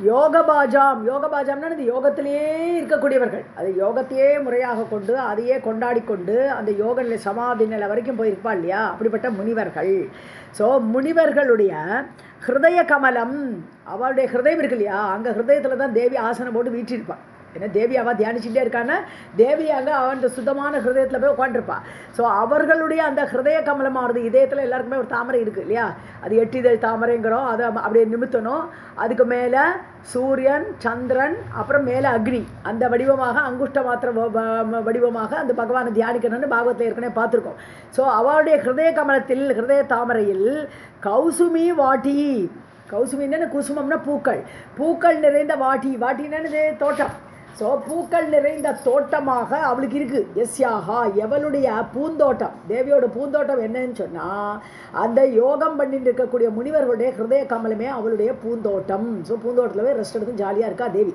யோகபாஜாம்னா இது யோகத்திலேயே இருக்கக்கூடியவர்கள், அது யோகத்தையே முறையாக கொண்டு அதையே கொண்டாடி கொண்டு அந்த யோக நிலை சமாதி நிலை வரைக்கும் போயிருப்பா இல்லையா, அப்படிப்பட்ட முனிவர்கள். ஸோ முனிவர்களுடைய ஹிருதய கமலம், அவளுடைய ஹிருதயம் இருக்கு இல்லையா, அங்கே ஹிருதயத்தில் தான் தேவி ஆசனம் போட்டு வீற்றிருப்பாள். ஏன்னா தேவி அவள் தியானிச்சுட்டே இருக்கான்னா தேவியாக அவன் சுத்தமான ஹிருதயத்தில் போய் உட்காந்துருப்பாள். ஸோ அவர்களுடைய அந்த ஹிருதய கமலமானது இதயத்தில் எல்லாருக்குமே ஒரு தாமரை இருக்குது இல்லையா, அது 8 இதழ் தாமரைங்கிறோம், அதை அப்படியே நிமித்தணும். அதுக்கு மேலே சூரியன் சந்திரன் அப்புறம் மேலே அக்னி, அந்த வடிவமாக அங்குஷ்ட மாத்திர வடிவமாக அந்த பகவானை தியானிக்கணும்னு பாகவத்தில் ஏற்கனவே பார்த்துருக்கோம். ஸோ அவளுடைய ஹிருதய கமலத்தில் ஹிருதய தாமரையில் கௌசுமி வாட்டி, கௌசுமின்னு குசுமம்னா பூக்கள் நிறைந்த வாட்டின்னு தோட்டம். ஸோ பூக்கள் நிறைந்த தோட்டமாக அவளுக்கு இருக்குது. எஸ்யாகா எவளுடைய பூந்தோட்டம், தேவியோட பூந்தோட்டம் என்னன்னு சொன்னால் அந்த யோகம் பண்ணிட்டு இருக்கக்கூடிய முனிவர்களுடைய ஹிருதய கமலமே அவளுடைய பூந்தோட்டம். ஸோ பூந்தோட்டத்தில் ரெஸ்ட் எடுத்து ஜாலியாக இருக்கா தேவி.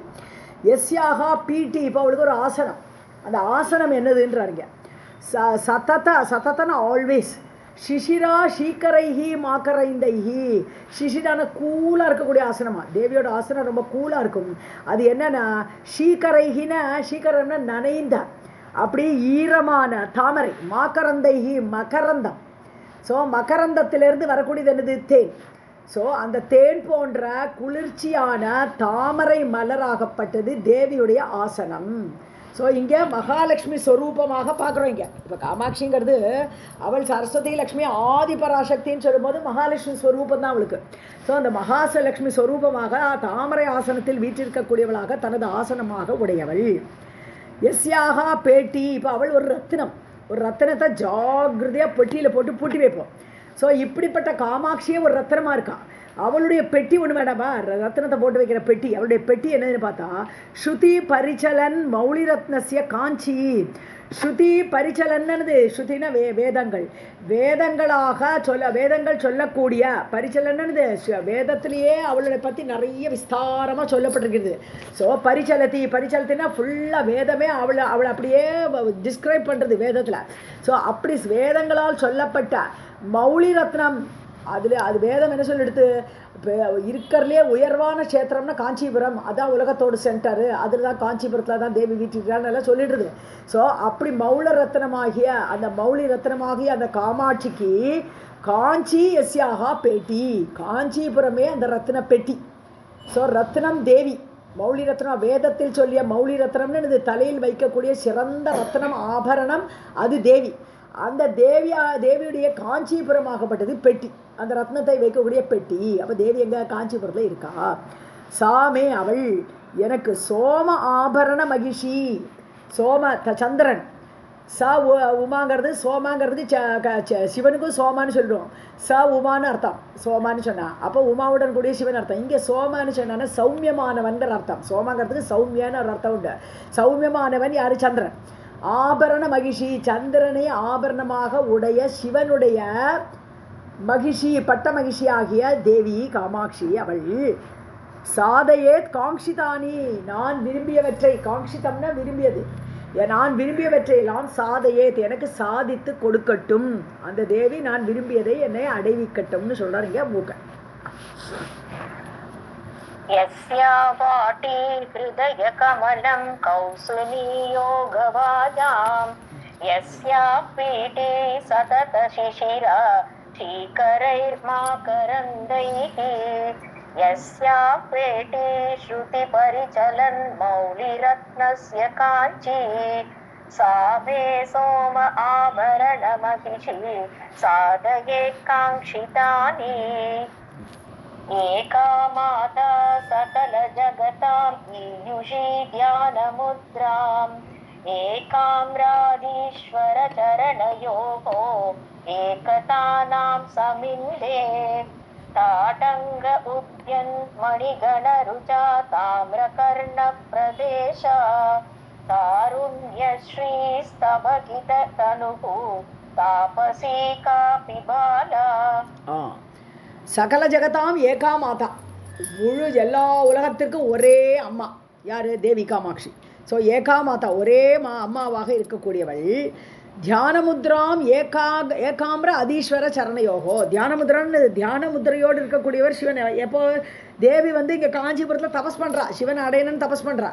எஸ்யாகா பீட்டி, இப்போ அவளுக்கு ஒரு ஆசனம், அந்த ஆசனம் என்னதுன்றாருங்க. சதத்தன ஆல்வேஸ். சிசிரா ஷீக்கரைஹி மாக்கரைந்தைஹி, சிசிரான கூலாக இருக்கக்கூடிய ஆசனமா, தேவியோட ஆசனம் ரொம்ப கூலாக இருக்கும். அது என்னன்னா ஷீக்கரைஹினா, ஷீக்கரம்னா நனைந்த அப்படி ஈரமான தாமரை, மாக்கரந்தைஹி மகரந்தம். ஸோ மகரந்தத்திலிருந்து வரக்கூடியது என்னது, தேன். ஸோ அந்த தேன் போன்ற குளிர்ச்சியான தாமரை மலராகப்பட்டது தேவியுடைய ஆசனம். ஸோ இங்கே மகாலட்சுமி ஸ்வரூபமாக பார்க்குறோம். இங்கே இப்போ காமாட்சிங்கிறது அவள் சரஸ்வதி லக்ஷ்மி ஆதிபராசக்தின்னு சொல்லும்போது மகாலட்சுமி ஸ்வரூபம் தான் அவளுக்கு. ஸோ அந்த மகாலட்சுமி ஸ்வரூபமாக தாமரை ஆசனத்தில் வீற்றிருக்கக்கூடியவளாக தனது ஆசனமாக உடையவள். எஸ்யாக பேட்டி, இப்போ அவள் ஒரு ரத்தினத்தை ஜாகிரதையாக பெட்டியில் போட்டு பூட்டி வைப்போம். ஸோ இப்படிப்பட்ட காமாட்சியே ஒரு ரத்தினமாக இருக்கா. அவளுடைய பெட்டி ஒன்று வேண்டாமா, ரத்னத்தை போட்டு வைக்கிற பெட்டி, அவளுடைய பெட்டி என்னன்னு பார்த்தா ஸ்ருதி பரிச்சலன் மௌலிரத்னசிய காஞ்சி. ஸ்ருதி பரிச்சலன்னது, ஸ்ருதினா வேதங்கள் சொல்லக்கூடிய பரிச்சலன்னது வேதத்திலேயே அவளை பற்றி நிறைய விஸ்தாரமாக சொல்லப்பட்டிருக்கிறது. ஸோ பரிச்சலத்தினா ஃபுல்லாக வேதமே அவளை அப்படியே டிஸ்கிரைப் பண்ணுறது வேதத்தில். ஸோ அப்படி வேதங்களால் சொல்லப்பட்ட மௌலி ரத்னம், அது வேதம் என்ன சொல்லிடுது, இருக்கிறதுலே உயர்வான க்ஷேத்திரம்னா காஞ்சிபுரம், அதான் உலகத்தோட சென்டரு, அதில் தான் காஞ்சிபுரத்தில் தான் தேவி வீட்டிருக்கான்னு எல்லாம் சொல்லிடுது. ஸோ அப்படி மௌலி ரத்னமாகிய அந்த காமாட்சிக்கு காஞ்சி எஸ்யாகா பேட்டி, காஞ்சிபுரமே அந்த ரத்ன பெட்டி. ஸோ ரத்னம் தேவி, மௌலி ரத்னம், வேதத்தில் சொல்லிய மௌலி ரத்னம்னு இது தலையில் வைக்கக்கூடிய சிறந்த ரத்னம் ஆபரணம், அது தேவி. அந்த தேவியுடைய காஞ்சிபுரமாகப்பட்டது பெட்டி, அந்த ரத்னத்தை வைக்கக்கூடிய பெட்டி. அப்போ தேவி எங்கே? காஞ்சிபுரத்தில் இருக்கா. சாமே அவள் எனக்கு சோம ஆபரண மகிஷி, சோம சந்திரன், ச உமாங்கிறது சோமாங்கிறது சிவனுக்கும் சோமான்னு சொல்லிடுவோம். ச உமான்னு அர்த்தம் சோமான்னு சொன்னா, அப்போ உமாவுடன் கூடிய சிவன் அர்த்தம். இங்கே சோமான்னு சொன்னா சௌமியமானவன் அர்த்தம். சோமாங்கிறதுக்கு சௌமியான ஒரு அர்த்தம் உண்டு. சௌமியமானவன் யாரு? சந்திரன். ஆபரண மகிஷி, சந்திரனை ஆபரணமாக உடைய சிவனுடைய மகிஷி, பட்ட மகிஷி ஆகிய தேவி காமாட்சி அவள். சாதையேத் காங்ஷிதானி, நான் விரும்பியவற்றை, காங்ஷிதம்னா விரும்பியது, நான் விரும்பியவற்றையெல்லாம் சாதையேத் எனக்கு சாதித்து கொடுக்கட்டும். அந்த தேவி நான் விரும்பியதை என்னை அடைவிக்கட்டும்னு சொல்றாருங்க மூக்க. यस्या वाटी हृदय कमलं कौसुलीयोगवाजां, यस्या पीठे सतत शिशिरा श्रीकरैर्माकरन्दैः, यस्या पेटे श्रुतिपरिचलन् मौलिरत्नस्य काञ्ची, सा मे सोम आभरणमहिषी साधये काङ्क्षितानि. एका माता सकल जगताम् ईयुषी ध्यानमुद्राम्, एकाम्रादीश्वर चरणयोः एकतानां समिन्दे, ताटङ्ग उद्यन् मणिगणरुचा ताम्रकर्णप्रदेश, तारुण्यश्रीस्तभकिततनुः तापसी कापि बाला. சகல ஜெகதாம் ஏகா மாதா, முழு எல்லா உலகத்திற்கும் ஒரே அம்மா யார்? தேவி காமாட்சி. ஸோ ஏகா மாதா, ஒரே அம்மாவாக இருக்கக்கூடியவள். தியானமுத்ராம் ஏகாம்பிர அதீஸ்வர சரணயோகோ, தியானமுத்ரான்னு தியான முத்திரையோடு இருக்கக்கூடியவர் சிவன். எப்போ தேவி இங்கே காஞ்சிபுரத்தில் தபஸ் பண்ணுறா, சிவன் அடையணும்னு தபஸ் பண்ணுறா.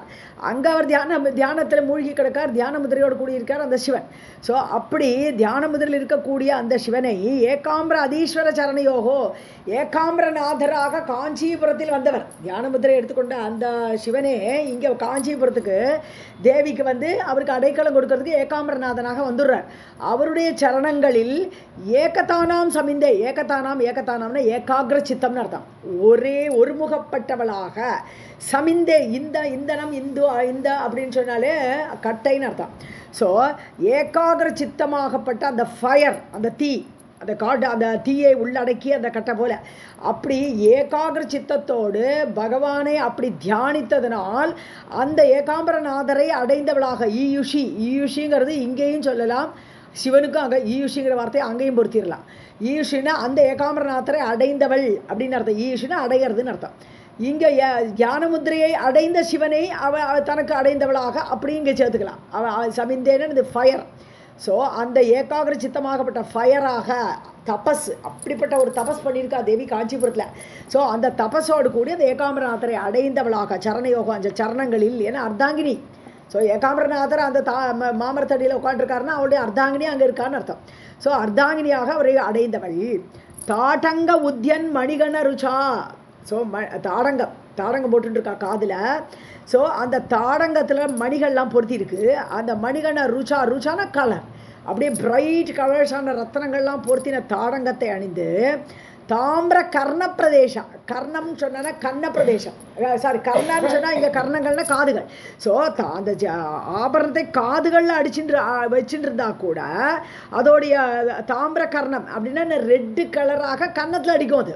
அங்கே அவர் தியானத்தில் மூழ்கி கிடக்கார், தியான முதிரையோடு கூடியிருக்கார் அந்த சிவன். ஸோ அப்படி தியான முதிரையில் இருக்கக்கூடிய அந்த சிவனை ஏகாம்பிர அதீஸ்வர சரணயோகோ, ஏகாம்பிரநாதராக காஞ்சிபுரத்தில் வந்தவர், தியான முதிரை எடுத்துக்கொண்ட அந்த சிவனே இங்கே காஞ்சிபுரத்துக்கு தேவிக்கு அவருக்கு அடைக்கலம் கொடுக்கறதுக்கு ஏகாம்பிரநாதனாக வந்துடுறார். அவருடைய சரணங்களில் ஏகதானாம் சமிந்தே, ஏகதானாம்னா ஏகாகிர சித்தம்னு அர்த்தம், ஒரே ஒருமுகப்பட்டவளாக. சமிந்தே இந்தனம் இந்த அப்படின்னு சொன்னாலே கட்டைன்னு அர்த்தம். ஸோ ஏகாகிர சித்தமாகப்பட்ட அந்த ஃபயர், அந்த தீ, அந்த காடு, அந்த தீயை உள்ளடக்கி அந்த கட்டை போல அப்படி ஏகாகிர சித்தத்தோடு பகவானை அப்படி தியானித்ததனால் அந்த ஏகாம்பரநாதரை அடைந்தவளாக ஈயுஷிங்கிறது இங்கேயும் சொல்லலாம், சிவனுக்கும் அங்கே ஈயுஷிங்கிற வார்த்தையை அங்கேயும் பொருத்திடலாம். ஈயுஷின்னா அந்த ஏகாம்பரநாதரை அடைந்தவள் அப்படின்னு அர்த்தம், ஈயுஷின்னா அடைகிறதுன்னு அர்த்தம். இங்கே ஞானமுத்திரையை அடைந்த சிவனை அவ தனக்கு அடைந்தவளாக அப்படி இங்கே சேர்த்துக்கலாம். சமிந்தேன்னு இது ஃபயர். ஸோ அந்த ஏகாகிர சித்தமாகப்பட்ட ஃபயராக தபஸ், அப்படிப்பட்ட ஒரு தபஸ் பண்ணியிருக்கா தேவி காஞ்சிபுரத்தில். ஸோ அந்த தபஸோடு கூடி அந்த ஏகாம்பரநாதரை அடைந்தவளாக சரணயோகம், அந்த சரணங்களில், ஏன்னா அர்த்தாங்கினி. ஸோ ஏகாம்பரநாதர் அந்த மாமரத்தடியில் உட்காந்துருக்காருன்னா அவருடைய அர்த்தாங்கினி அங்கே இருக்கான்னு அர்த்தம். ஸோ அர்த்தாங்கினியாக அவரை அடைந்தவள். தாட்டங்க உத்யன் மணிகண ருச்சா. ஸோ தாடங்கம் போட்டுருக்கா காதில். ஸோ அந்த தாடங்கத்தில் மணிகள்லாம் பொருத்திருக்கு. அந்த மணிகண ருச்சான கலர், அப்படியே பிரைட் கலர்ஸான ரத்னங்கள்லாம் பொருத்தின தாடங்கத்தை அணிந்து தாமிர கர்ண பிரதேசம், கர்ணம்னு சொன்னா கர்ண பிரதேசம், கர்ணான்னு சொன்னால் இங்கே கர்ணங்கள்னா காதுகள். ஸோ அந்த ஆபரணத்தை காதுகளில் வச்சுட்டு இருந்தா கூட அதோடைய தாமிர கர்ணம் அப்படின்னா ரெட்டு கலராக கன்னத்தில் அடிக்கும் அது.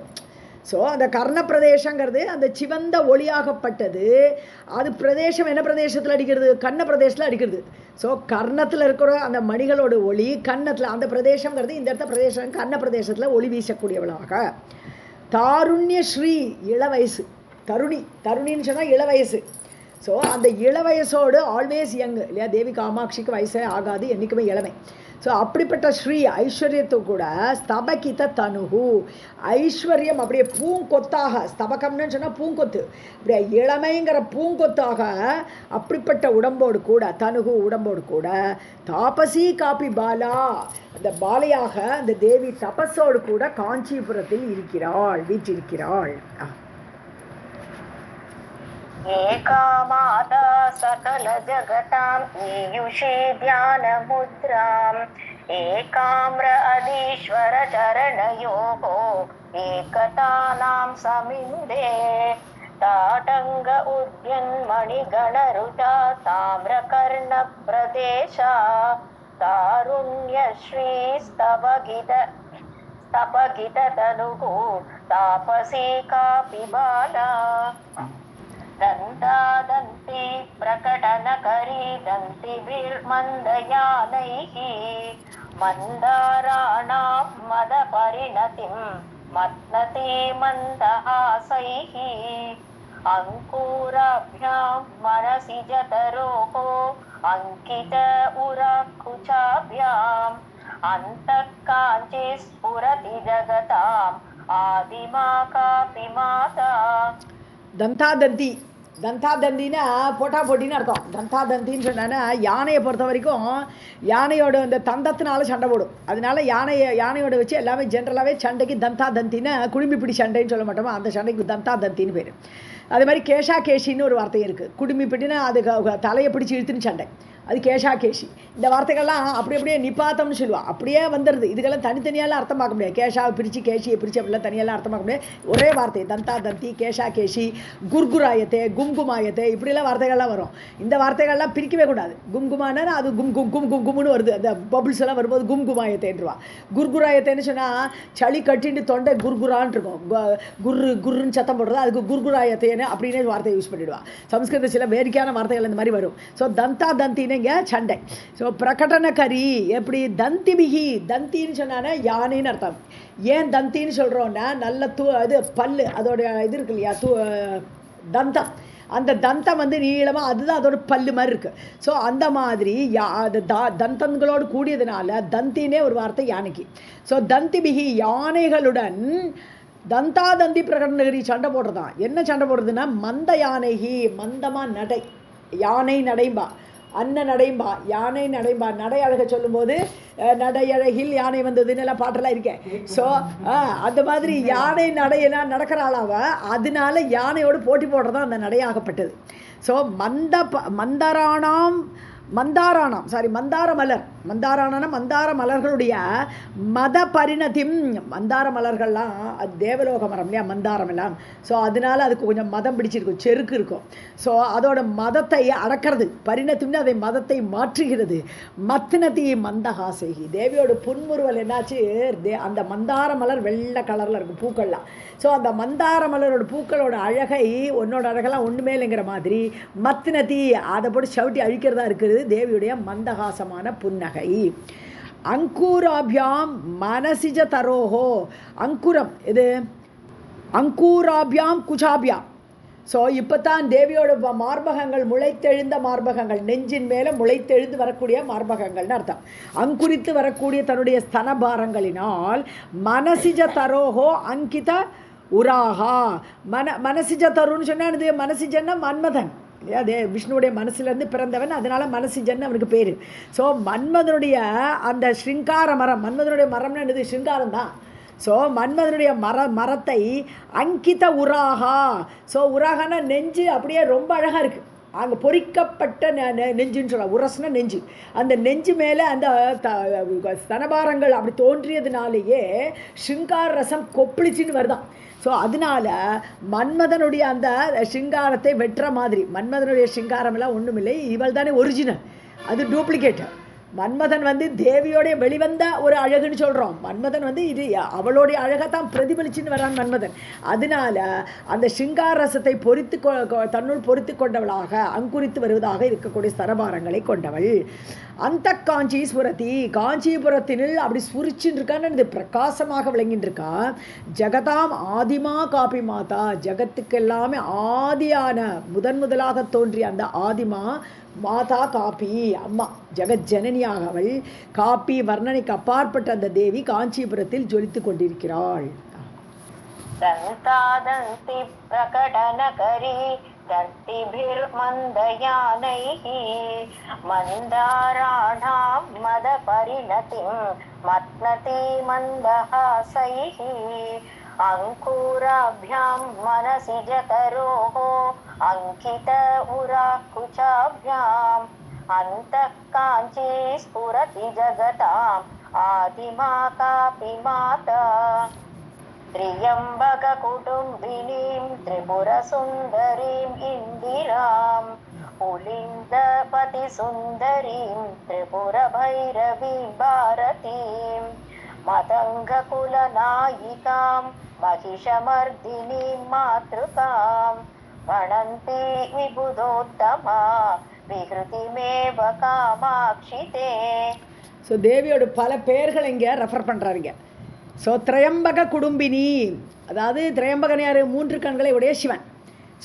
ஸோ அந்த கர்ண பிரதேசங்கிறது அந்த சிவந்த ஒளியாகப்பட்டது. அது பிரதேசம் என்ன பிரதேசத்தில் அடிக்கிறது? கண்ண பிரதேசத்தில் அடிக்கிறது. ஸோ கர்ணத்தில் இருக்கிற அந்த மணிகளோட ஒளி கன்னத்தில், அந்த பிரதேசங்கிறது இந்த இடத்த பிரதேசம் கண்ண பிரதேசத்தில் ஒளி வீசக்கூடியவளாக. தாருண்ய ஸ்ரீ, இளவயசு, தருணின்னு சொன்னால் இளவயசு. ஸோ அந்த இளவயசோடு ஆல்வேஸ் யங் இல்லையா, தேவி காமாட்சிக்கு வயசே ஆகாது, என்றைக்குமே இளமை. ஸோ அப்படிப்பட்ட ஸ்ரீ ஐஸ்வர்யத்தை கூட ஸ்தபகித தனுகு, ஐஸ்வர்யம் அப்படியே பூங்கொத்தாக, ஸ்தபகம்னு சொன்னால் பூங்கொத்து, அப்படியே இளமைங்கிற பூங்கொத்தாக அப்படிப்பட்ட உடம்போடு கூட, தனுகு உடம்போடு கூட, தாபசி காப்பி பாலா, அந்த பாலையாக அந்த தேவி தபஸோடு கூட காஞ்சிபுரத்தில் இருக்கிறாள், வீற்றிருக்கிறாள். एका माता सकलजगतां ईयुषे ध्यानमुद्राम् एकाम्र अधीश्वर चरणयोगो एकतानां समिन्दे ताटङ्ग उद्यन्मणिगणरुचा ताम्रकर्णप्रदेशा तारुण्यश्रीस्तवगिततनुगो तापसी कापि बाला दन्तादन्ती प्रकटनकरी दन्तिभिर्मन्दयानैः मन्दाराणां मदपरिणतिं मत्नति मन्दहासैः अङ्कुराभ्यां मनसि जतरोः अङ्कित उराकुचाभ्याम् अन्तःकाञ्चि स्फुरति जगताम् आदिमा कापि माता. தந்தாதந்தி தந்தாதந்தின்னா போட்டா போட்டின்னு அர்த்தம். தந்தாதந்தின்னு சொன்னா யானையை பொறுத்த வரைக்கும் யானையோட அந்த தந்தத்தினால சண்டை போடும். அதனால யானையோட வச்சு எல்லாமே ஜென்ரலாகவே சண்டைக்கு தந்தாதந்தின்னா குடும்பி பிடி சண்டைன்னு சொல்ல மாட்டோமா, அந்த சண்டைக்கு தந்தாதந்தின்னு பேர். அதே மாதிரி கேஷா கேஷின்னு ஒரு வார்த்தை இருக்குது. குடுமி பிடினா அது தலையை பிடிச்சி இழுத்துன்னு சண்டை, அது கேஷா கேஷி. இந்த வார்த்தைகள்லாம் அப்படியே நிப்பாத்தம்னு சொல்லுவாள், அப்படியே வந்துடுது. இதுக்கெல்லாம் தனித்தனியாலாம் அர்த்தம் பார்க்க முடியாது. கேஷாவை பிரித்து கேஷியை பிரித்து அப்படிலாம் தனியெல்லாம் அர்த்தம் பார்க்க முடியாது. ஒரே வார்த்தை தந்தா தந்தி, கேஷா கேஷி, குர்குராயத்தை, கும்குமாயத்தை, இப்படிலாம் வார்த்தைகள்லாம் வரும். இந்த வார்த்தைகள்லாம் பிரிக்கவே கூடாது. கும்குமானா அது கும் கும் கும் கும் கும்னு வருது. அந்த பபிள்ஸ் எல்லாம் வரும்போது கும்குமாயத்தைன்றவா. குர்குராயத்தைன்னு சொன்னால் சளி கட்டிட்டு தொண்டை குர்குரான்னு இருக்கும். குர்ருன்னு சத்தம் போடுறது, அதுக்கு குர்குராயத்தைன்னு அப்படின்னே வார்த்தையை யூஸ் பண்ணிவிடுவா. சம்ஸ்கிருத சில வேடிக்கையான வார்த்தைகள் இந்த மாதிரி வரும். ஸோ தந்தா தந்தின்னு சண்டை. ஸோ பிரகடன கரி எப்படி தந்திபிகி, தந்தின்னு சொன்னா யானைன்னு அர்த்தம். ஏன் தந்தின்னு சொல்கிறோன்னா நல்ல அது பல்லு, அதோட இது இருக்கு இல்லையா, தந்தம். அந்த தந்தம் வந்து நீளமாக, அதுதான் அதோட பல்லு மாதிரி இருக்குது. ஸோ அந்த மாதிரி தந்தங்களோடு கூடியதுனால தந்தினே ஒரு வார்த்தை யானைக்கு. ஸோ தந்திபிகி யானைகளுடன் தந்தாதந்தி பிரகடனகிரி சண்டை போடுறதான். என்ன சண்டை போடுறதுன்னா மந்த யானைகி, மந்தமாக நடை, யானை நடைம்பா, அன்ன நடைம்பா, யானை நடைம்பா. நடை அழக சொல்லும்போது நடையழகில் யானை வந்ததுன்னு எல்லாம் பாட்டெல்லாம் இருக்கேன். ஸோ அந்த மாதிரி யானை நடையெல்லாம் நடக்கிற ஆளாவ, அதனால யானையோடு போட்டி போடுறதான் அந்த நடையாகப்பட்டது. ஸோ மந்தார மலர், மந்தார மலர்களுடைய மத பரிணதிம். மந்தார மலர்கள்லாம் அது தேவலோக மரம் இல்லையா, மந்தாரம் எல்லாம். ஸோ அதனால அதுக்கு கொஞ்சம் மதம் பிடிச்சிருக்கும், செருக்கு இருக்கும். ஸோ அதோட மதத்தை அடக்கிறது, பரிணத்தின்னு அதை மதத்தை மாற்றுகிறது. மத்னதி மந்தஹாசகி, தேவியோட புன்முறுவல் என்னாச்சு, அந்த மந்தார மலர் வெள்ளை கலரில் இருக்கும் பூக்கள்லாம். ஸோ அந்த மந்தார மலரோட பூக்களோட அழகை உன்னோட அழகெல்லாம் ஒன்றுமே இல்லைங்கிற மாதிரி மத்னதி அதை போட்டு சவுட்டி அழிக்கிறதா இருக்குது தேவியுடைய மந்தஹாசமான புன்னகை. அங்கூராபியாம் மனசிஜ தரோஹோ, அங்குரம் இது அங்கூராபியாம் குஜாபியாம். ஸோ இப்போ தான் தேவியோட மார்பகங்கள் முளைத்தெழுந்த மார்பகங்கள், நெஞ்சின் மேலே முளைத்தெழுந்து வரக்கூடிய மார்பகங்கள்னு அர்த்தம். அங்குரித்து வரக்கூடிய தன்னுடைய ஸ்தனபாரங்களினால் மனசிஜ தரோஹோ அங்கித உராகா. மனசிஜ தருன்னு சொன்னால் இது மனசிஜன்னா மன்மதன் இல்லையா, அதே விஷ்ணுவுடைய மனசுலேருந்து பிறந்தவன், அதனால் மனசிஜன் அவனுக்கு பேர். ஸோ மன்மதனுடைய அந்த ஸ்ருங்கார மரம், மன்மதனுடைய மரம்னு என்னது, ஸ்ருங்காரம் தான். ஸோ மன்மதனுடைய மரத்தை அங்கித உராகா. ஸோ உராகானா நெஞ்சு அப்படியே ரொம்ப அழகாக இருக்குது, அங்கே பொறிக்கப்பட்ட நெஞ்சுன்னு சொல்லலாம். உரசுனா நெஞ்சு, அந்த நெஞ்சு மேலே அந்த ஸ்தனபாரங்கள் அப்படி தோன்றியதுனாலேயே ஸ்ருங்கார ரசம் கொப்பளிச்சின்னு வருதான். ஸோ அதனால மன்மதனுடைய அந்த சிங்காரத்தை வெட்டுற மாதிரி, மன்மதனுடைய சிங்காரமெல்லாம் ஒன்றுமில்லை, இவள் தானே ஒரிஜினல், அது டூப்ளிகேட். மன்மதன் வந்து தேவியோடைய வெளிவந்த ஒரு அழகுன்னு சொல்கிறோம். மன்மதன் வந்து இது அவளுடைய அழகைத்தான் பிரதிபலிச்சுன்னு வரான் மன்மதன். அதனால அந்த சிங்கார ரசத்தை தன்னுள் பொறித்து கொண்டவளாக, அங்குரித்து வருவதாக இருக்கக்கூடிய ஸ்தனபாரங்களை கொண்டவள். அந்த காஞ்சி ஸ்புரதி, காஞ்சிபுரத்தினில் அப்படி ஸ்புரிச்சுன்னு இருக்கான்னு இது பிரகாசமாக விளங்கின்னு இருக்கா. ஜெகதாம் ஆதிமா காப்பி மாதா, ஜகத்துக்கு எல்லாமே ஆதியான முதலாக தோன்றிய அந்த ஆதிமா மாதா காப்பி, அம்மா ஜெகஜனனியாக அவள். காப்பி வர்ணனைக்கு அப்பாற்பட்ட அந்த தேவி காஞ்சிபுரத்தில் ஜொலித்து கொண்டிருக்கிறாள். दन्तादन्ति प्रकटनकरी दर्तिभिर्मन्दयानैः मन्दाराणां मदपरिणतिं मत्नति मन्दहासैः अङ्कुराभ्यां मनसि जठरोः अङ्कित उराकुचाभ्याम् अन्तः काञ्ची स्फुरति जगताम् आदिमा कापि माता त्र्यम्बककुटुम्बिनीं त्रिपुरसुन्दरीम् इन्दिराम् पुलिन्दपतिसुन्दरीं त्रिपुरभैरवीं भारतीं मतङ्गकुलनायिकां महिषमर्दिनीं मातृकां भणन्ति विबुधोत्तमा विहृतिमेव कामाक्षि ते. ஸோ தேவியோட பல பெயர்கள் இங்கே ரெஃபர் பண்ணுறாருங்க. ஸோ திரையம்பக குடும்பினி, அதாவது திரையம்பகன் யார்? 3 கண்களை உடைய சிவன்.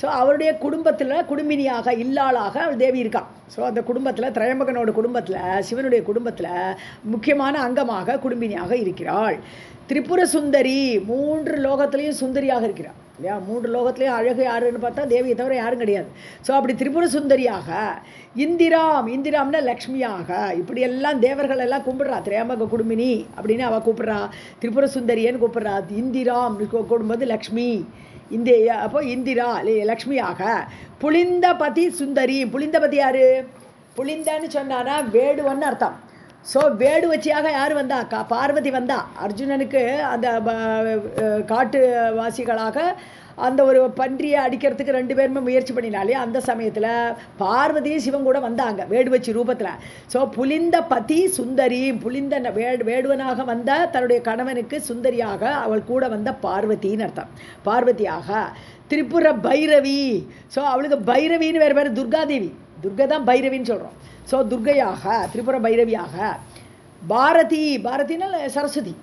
ஸோ அவருடைய குடும்பத்தில் குடும்பினியாக இல்லாளாக தேவி இருக்கான். ஸோ அந்த குடும்பத்தில் திரையம்பகனோட குடும்பத்தில் சிவனுடைய குடும்பத்தில் முக்கியமான அங்கமாக குடும்பினியாக இருக்கிறாள். திரிபுர சுந்தரி, 3 லோகத்திலையும் சுந்தரியாக இருக்கிறாள் இல்லையா? 3 லோகத்திலையும் அழகு யாருன்னு பார்த்தா தேவியை தவிர யாரும் கிடையாது. ஸோ அப்படி திரிபுர சுந்தரியாக, இந்திராம்னா லக்ஷ்மியாக, இப்படியெல்லாம் தேவர்கள் எல்லாம் கும்பிட்றா. திரையம்பக குடும்பினி அப்படின்னு அவள் கூப்பிட்றா, திரிபுர சுந்தரியன்னு கூப்பிட்றா. இந்திராம் கூடும்போது லக்ஷ்மி, அப்போ இந்திரா லக்ஷ்மியாக. புலிந்தபதி சுந்தரி, புலிந்தபதி யாரு? புலிந்தன்னு சொன்னானா வேடுவன்னு அர்த்தம். ஸோ வேடு வச்சியாக யார் வந்தா? பார்வதி வந்தா. அர்ஜுனனுக்கு அந்த காட்டுவாசிகளாக அந்த ஒரு பன்றியை அடிக்கிறதுக்கு 2 பேருமே முயற்சி பண்ணினாலே அந்த சமயத்தில் பார்வதியும் சிவன் கூட வந்தாங்க வேடுவச்சி ரூபத்தில். ஸோ புலிந்த பதி சுந்தரி, புலிந்த வேடுவனாக வந்த தன்னுடைய கணவனுக்கு சுந்தரியாக அவள் கூட வந்த பார்வதின்னு அர்த்தம். பார்வதியாக. திரிபுர பைரவி, ஸோ அவளுக்கு பைரவின்னு வேறு பேர் துர்காதேவி. துர்கை தான் பைரவின்னு சொல்கிறோம். ஸோ துர்கையாக, திரிபுர பைரவியாக. பாரதினா சரஸ்வதி.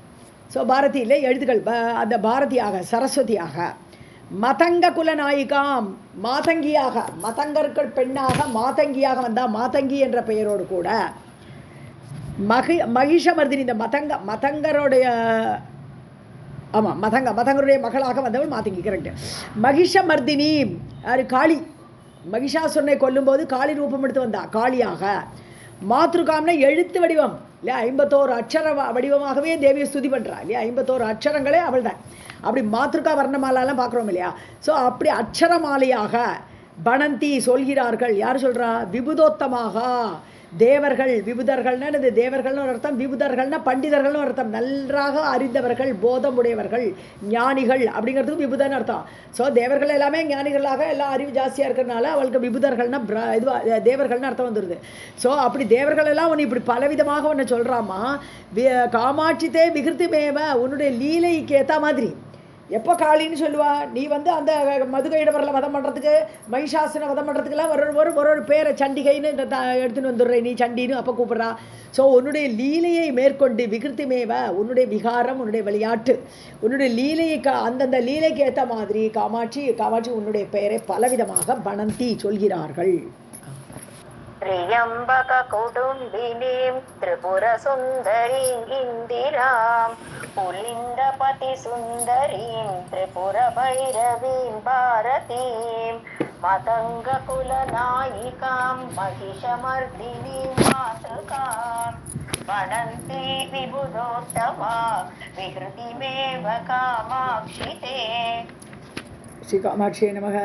ஸோ பாரதியில் எழுத்துக்கள் அந்த பாரதியாக, சரஸ்வதியாக. மதங்க குலநாயிகாம், மாதங்கியாக, மதங்கர்கள் பெண்ணாக மாதங்கியாக வந்தால் மாதங்கி என்ற பெயரோடு கூட. மகிஷமர்தினி, இந்த மதங்கருடைய மதங்கருடைய மகளாக வந்தவள் மாதங்கி. கரெக்டு. மகிஷமர்தினி யாரு? காளி. மகிஷாசுரனை கொல்லும்போது காளி ரூபம் எடுத்து வந்தா காளியாக. மாத்ருகாம்னா எழுத்து வடிவம் இல்லையா? 51 அக்ஷர வடிவமாகவே தேவியை ஸ்துதி பண்ணுறா இல்லையா? 51 அக்ஷரங்களே அவள் தான். அப்படி மாத்ருகா வர்ணமாலாம் பார்க்குறோம் இல்லையா? ஸோ அப்படி அக்ஷரமாலையாக பணந்தி சொல்கிறார்கள். யார் சொல்கிறா? விபுதோத்தமாக தேவர்கள். விபுதர்கள்னா இது தேவர்கள்னு ஒரு அர்த்தம், விபுதர்கள்னா பண்டிதர்கள்னு ஒரு அர்த்தம். நன்றாக அறிந்தவர்கள், போதம் உடையவர்கள், ஞானிகள் அப்படிங்கிறதுக்கு விபுதன்னு அர்த்தம். ஸோ தேவர்கள் எல்லாமே ஞானிகளாக எல்லாம் அறிவு ஜாஸ்தியாக இருக்கிறதுனால அவளுக்கு விபுதர்கள்னா தேவர்கள்னு அர்த்தம் வந்துடுது. ஸோ அப்படி தேவர்கள் எல்லாம் ஒன்று இப்படி பலவிதமாக ஒன்று சொல்கிறாமா. காமாட்சித்தே விகிருத்தி மேவ, உன்னுடைய லீலைக்கு ஏற்ற மாதிரி. எப்போ காளின்னு சொல்லுவா? நீ வந்து அந்த மதுகையிடவரில் வதம் பண்ணுறதுக்கு, மகிஷாசனை வதம் பண்ணுறதுக்கெல்லாம் ஒரு பேரை சண்டிகைன்னு எடுத்துன்னு வந்துடுறேன், நீ சண்டின்னு அப்போ கூப்பிட்றா. ஸோ உன்னுடைய லீலையை மேற்கொண்டு விகிருத்தி மேவ, உன்னுடைய விகாரம், உன்னுடைய விளையாட்டு, உன்னுடைய லீலையை அந்தந்த லீலைக்கு ஏற்ற மாதிரி காமாட்சி உன்னுடைய பெயரை பலவிதமாக பணந்தி சொல்கிறார்கள். त्र्यम्बक कुटुम्बिनीं त्रिपुरसुन्दरीं इन्दिरां पुलिन्दपतिसुन्दरीं त्रिपुरभैरवीं भारतीं मतङ्गकुलनायिकां महिषमर्दिनीं मातृकां वणन्ति विबुधोत्तमा विहृतिमेव कामाक्षि ते. श्री कामाक्षी नमः.